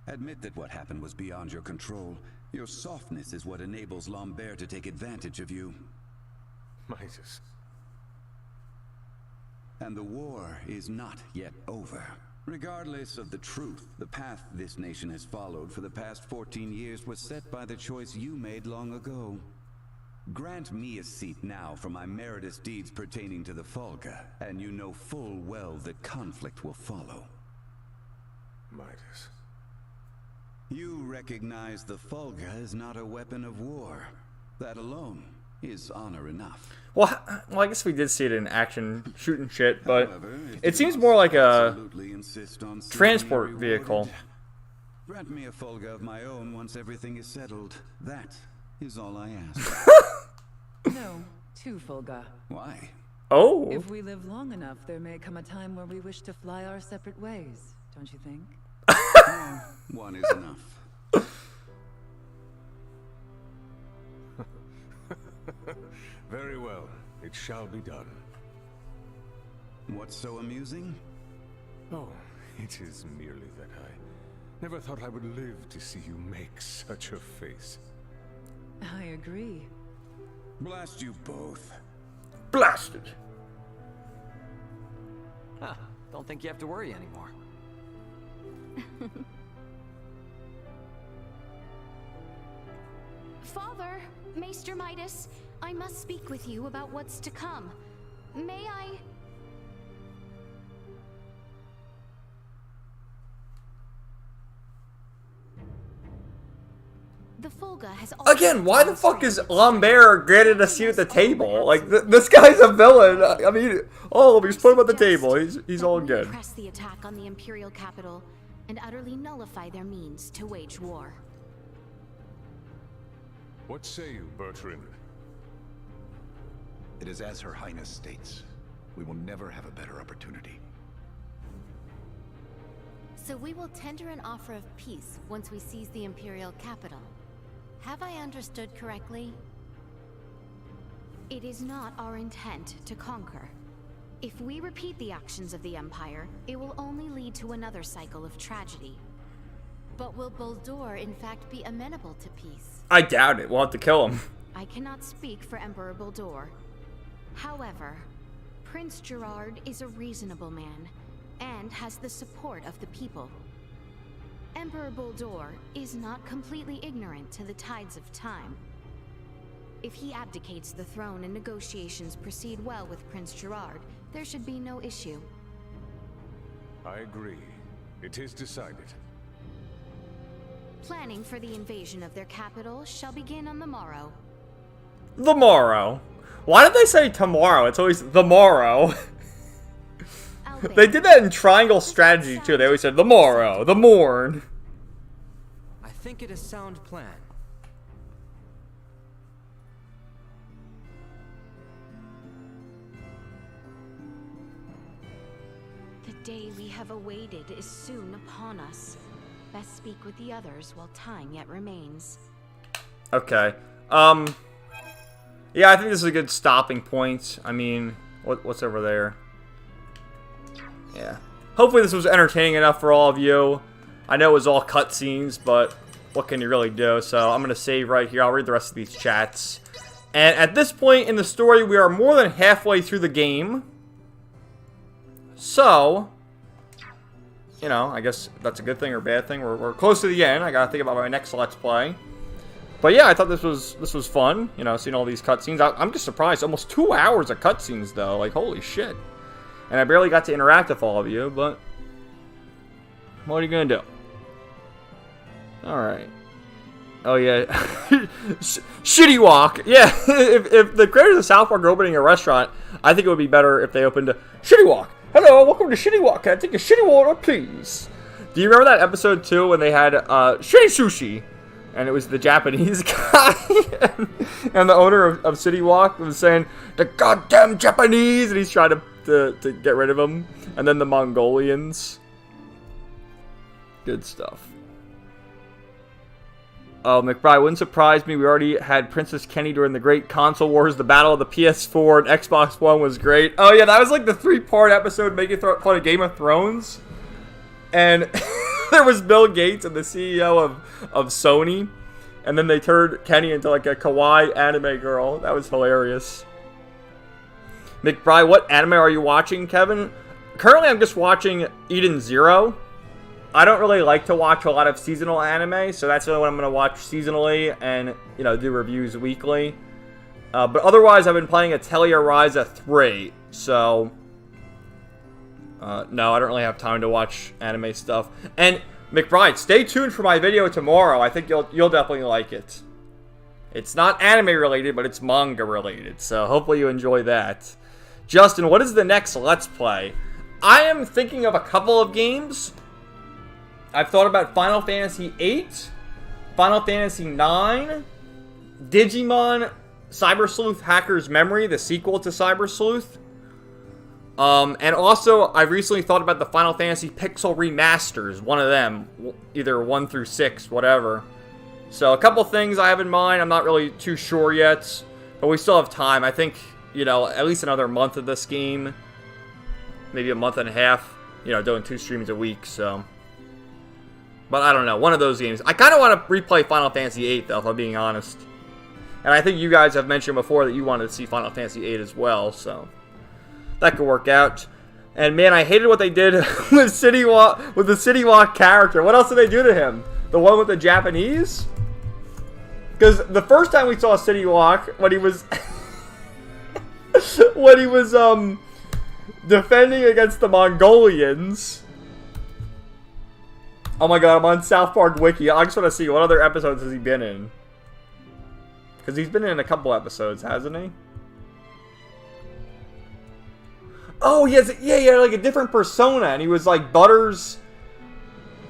Admit that what happened was beyond your control. Your softness is what enables Lambert to take advantage of you. Midas. And the war is not yet over. Regardless of the truth, the path this nation has followed for the past 14 years was set by the choice you made long ago. Grant me a seat now for my meritorious deeds pertaining to the Folga, and you know full well that conflict will follow. Midas. You recognize the Folga is not a weapon of war. That alone is honor enough. Well, I guess we did see it in action, shooting shit, but it seems more like a transport vehicle. Grant me a Folga of my own once everything is settled. That is all I ask. No, 2 Folga. Why? Oh. If we live long enough, there may come a time where we wish to fly our separate ways, don't you think? No, 1 is enough. Very well. It shall be done. What's so amusing? Oh, it is merely that I never thought I would live to see you make such a face. I agree. Blast you both. Blasted. Huh. Don't think you have to worry anymore. Father, Maester Midas, I must speak with you about what's to come. May I? The Folga has Again, why the fuck is Lambert granted a seat at the table? Like, this guy's a villain. I mean, oh, we just put him at the table. He's all good. Press the attack on the Imperial capital and utterly nullify their means to wage war. What say you, Bertrand? It is as Her Highness states. We will never have a better opportunity. So we will tender an offer of peace once we seize the Imperial capital. Have I understood correctly? It is not our intent to conquer. If we repeat the actions of the Empire, it will only lead to another cycle of tragedy. But will Baldur in fact be amenable to peace? I doubt it. We'll have to kill him. I cannot speak for Emperor Baldur. However, Prince Gerard is a reasonable man and has the support of the people. Emperor Baldur is not completely ignorant to the tides of time. If he abdicates the throne and negotiations proceed well with Prince Gerard, there should be no issue. I agree. It is decided. Planning for the invasion of their capital shall begin on the morrow. The morrow. Why did they say tomorrow? It's always the morrow. They did that in Triangle Strategy too. They always said the morrow, the morn. I think it a sound plan. The day we have awaited is soon upon us. Best speak with the others while time yet remains. Okay. Yeah, I think this is a good stopping point. I mean, what's over there? Yeah. Hopefully this was entertaining enough for all of you. I know it was all cutscenes, but what can you really do? So I'm going to save right here. I'll read the rest of these chats. And at this point in the story, we are more than halfway through the game. So, you know, I guess that's a good thing or a bad thing. We're close to the end. I got to think about my next Let's Play. But yeah, I thought this was fun. You know, seeing all these cutscenes. I'm just surprised. Almost 2 hours of cutscenes, though. Like, holy shit. And I barely got to interact with all of you, but what are you going to do? Alright. Oh, yeah. Shitty Walk. Yeah, if the creators of South Park are opening a restaurant, I think it would be better if they opened a Shitty Walk. Hello, welcome to Shitty Walk. Can I take a shitty water, please? Do you remember that episode 2 when they had Shitty Sushi? And it was the Japanese guy. And the owner of City Walk was saying, the goddamn Japanese! And he's trying to to get rid of them. And then the Mongolians. Good stuff. Oh, McBride, wouldn't surprise me. We already had Princess Kenny during the Great Console Wars. The battle of the PS4 and Xbox One was great. Oh, yeah, that was like the 3-part episode making fun of Game of Thrones. And there was Bill Gates and the CEO of Sony. And then they turned Kenny into like a kawaii anime girl. That was hilarious. McBride, what anime are you watching, Kevin? Currently, I'm just watching Eden Zero. I don't really like to watch a lot of seasonal anime, so that's the only one I'm going to watch seasonally and, you know, do reviews weekly. But otherwise, I've been playing Atelier Ryza 3, so... no, I don't really have time to watch anime stuff. And, McBride, stay tuned for my video tomorrow. I think you'll definitely like it. It's not anime related, but it's manga related, so hopefully you enjoy that. Justin, what is the next Let's Play? I am thinking of a couple of games. I've thought about Final Fantasy VIII, Final Fantasy IX, Digimon Cyber Sleuth Hacker's Memory, the sequel to Cyber Sleuth. And also, I've recently thought about the Final Fantasy Pixel Remasters, one of them, either 1 through 6, whatever. So, a couple things I have in mind. I'm not really too sure yet, but we still have time. I think, you know, at least another month of this game, maybe a month and a half, you know, doing 2 streams a week, so... But I don't know, one of those games. I kind of want to replay Final Fantasy VIII, though, if I'm being honest. And I think you guys have mentioned before that you wanted to see Final Fantasy VIII as well, so... That could work out. And man, I hated what they did with City Walk, with the City Walk character. What else did they do to him? The one with the Japanese? Because the first time we saw City Walk, when he was... when he was, defending against the Mongolians... Oh my god, I'm on South Park Wiki. I just want to see, what other episodes has he been in? Because he's been in a couple episodes, hasn't he? Oh, yes, yeah, he had like a different persona, and he was like Butter's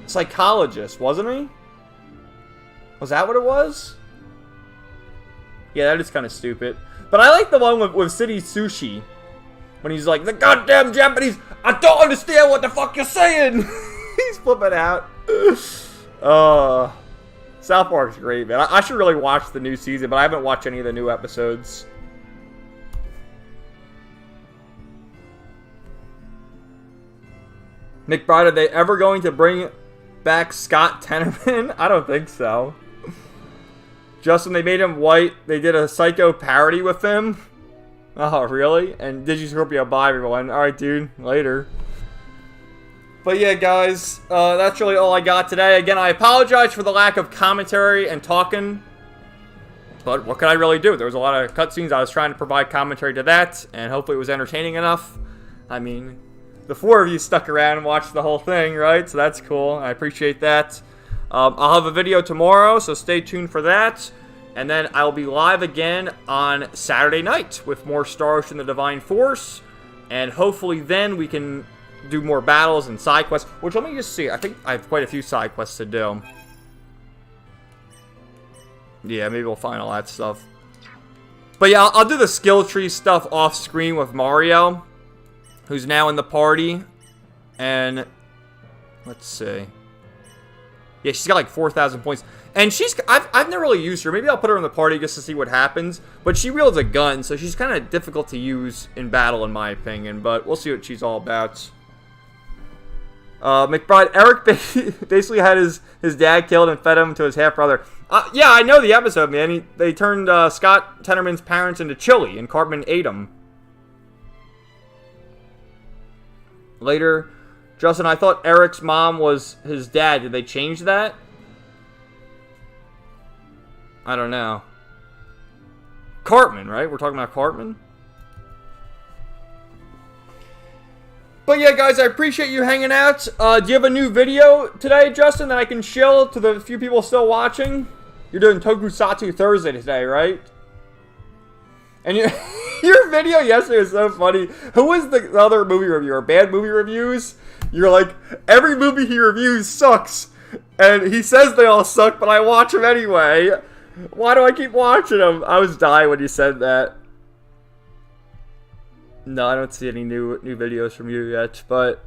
psychologist, wasn't he? Was that what it was? Yeah, that is kind of stupid. But I like the one with City Sushi. When he's like, the goddamn Japanese, I don't understand what the fuck you're saying! He's flipping out. South Park's great, man. I should really watch the new season, but I haven't watched any of the new episodes. McBride, are they ever going to bring back Scott Tenorman? I don't think so. Justin, they made him white. They did a Psycho parody with him. Oh, really? And Digiscorpio, bye, everyone. Alright, dude. Later. But yeah, guys, that's really all I got today. Again, I apologize for the lack of commentary and talking. But what could I really do? There was a lot of cutscenes. I was trying to provide commentary to that, and hopefully it was entertaining enough. I mean, the 4 of you stuck around and watched the whole thing, right? So that's cool. I appreciate that. I'll have a video tomorrow, so stay tuned for that. And then I'll be live again on Saturday night with more Star Ocean the Divine Force. And hopefully then we can do more battles and side quests. Which, let me just see. I think I have quite a few side quests to do. Yeah, maybe we'll find all that stuff. But yeah, I'll do the skill tree stuff off screen with Mario, who's now in the party. And let's see. Yeah, she's got like 4,000 points. And I've never really used her. Maybe I'll put her in the party just to see what happens. But she wields a gun, so she's kind of difficult to use in battle, in my opinion. But we'll see what she's all about. McBride, Eric basically had his dad killed and fed him to his half-brother. Yeah, I know the episode, man. They turned Scott Tenorman's parents into chili, and Cartman ate them. Later, Justin, I thought Eric's mom was his dad. Did they change that? I don't know. Cartman, right? We're talking about Cartman? But yeah, guys, I appreciate you hanging out. Do you have a new video today, Justin, that I can show to the few people still watching? You're doing Tokusatsu Thursday today, right? And your video yesterday was so funny. Who was the other movie reviewer? Bad Movie Reviews? You're like, every movie he reviews sucks. And he says they all suck, but I watch them anyway. Why do I keep watching them? I was dying when you said that. No, I don't see any new videos from you yet, but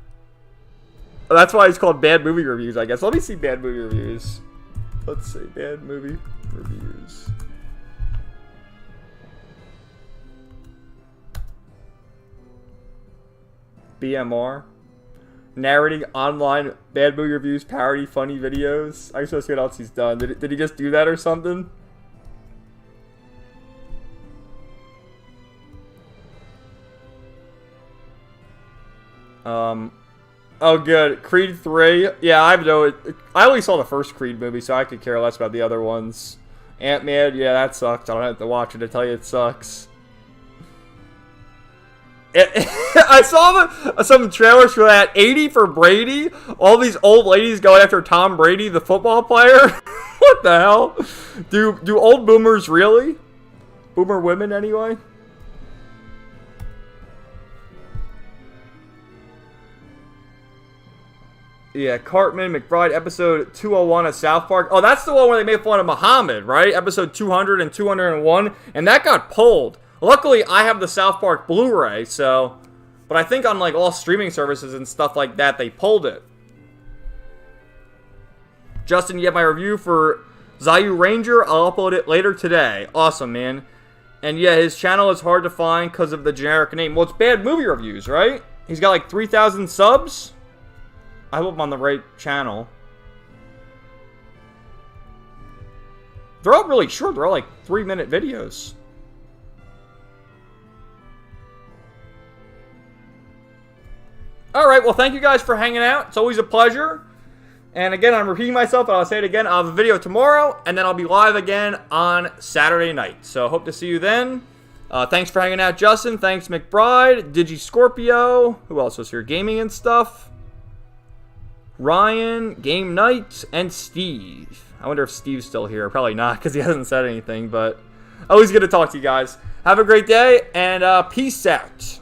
that's why it's called Bad Movie Reviews, I guess. Let me see Bad Movie Reviews. Let's see, Bad Movie Reviews. BMR. Narrating online bad movie reviews, parody, funny videos. I just want to see what else he's done. Did he just do that or something? Oh good. Creed 3. Yeah, I only saw the first Creed movie, so I could care less about the other ones. Ant-Man, yeah, that sucks. I don't have to watch it to tell you it sucks. I saw some trailers for that. 80 for Brady. All these old ladies going after Tom Brady, the football player. What the hell? Do old boomers really? Boomer women, anyway? Yeah, Cartman, McBride, episode 201 of South Park. Oh, that's the one where they made fun of Muhammad, right? Episode 200 and 201. And that got pulled. Luckily, I have the South Park Blu-ray, so... But I think on, like, all streaming services and stuff like that, they pulled it. Justin, you have my review for Zayu Ranger. I'll upload it later today. Awesome, man. And yeah, his channel is hard to find because of the generic name. Well, it's Bad Movie Reviews, right? He's got, like, 3,000 subs? I hope I'm on the right channel. They're all really short. They're all, like, 3-minute videos. Alright, well, thank you guys for hanging out. It's always a pleasure. And again, I'm repeating myself, but I'll say it again. I'll have a video tomorrow, and then I'll be live again on Saturday night. So, hope to see you then. Thanks for hanging out, Justin. Thanks, McBride. Digi Scorpio. Who else was here? Gaming and stuff. Ryan, Game Night, and Steve. I wonder if Steve's still here. Probably not, because he hasn't said anything, but always good to talk to you guys. Have a great day, and peace out.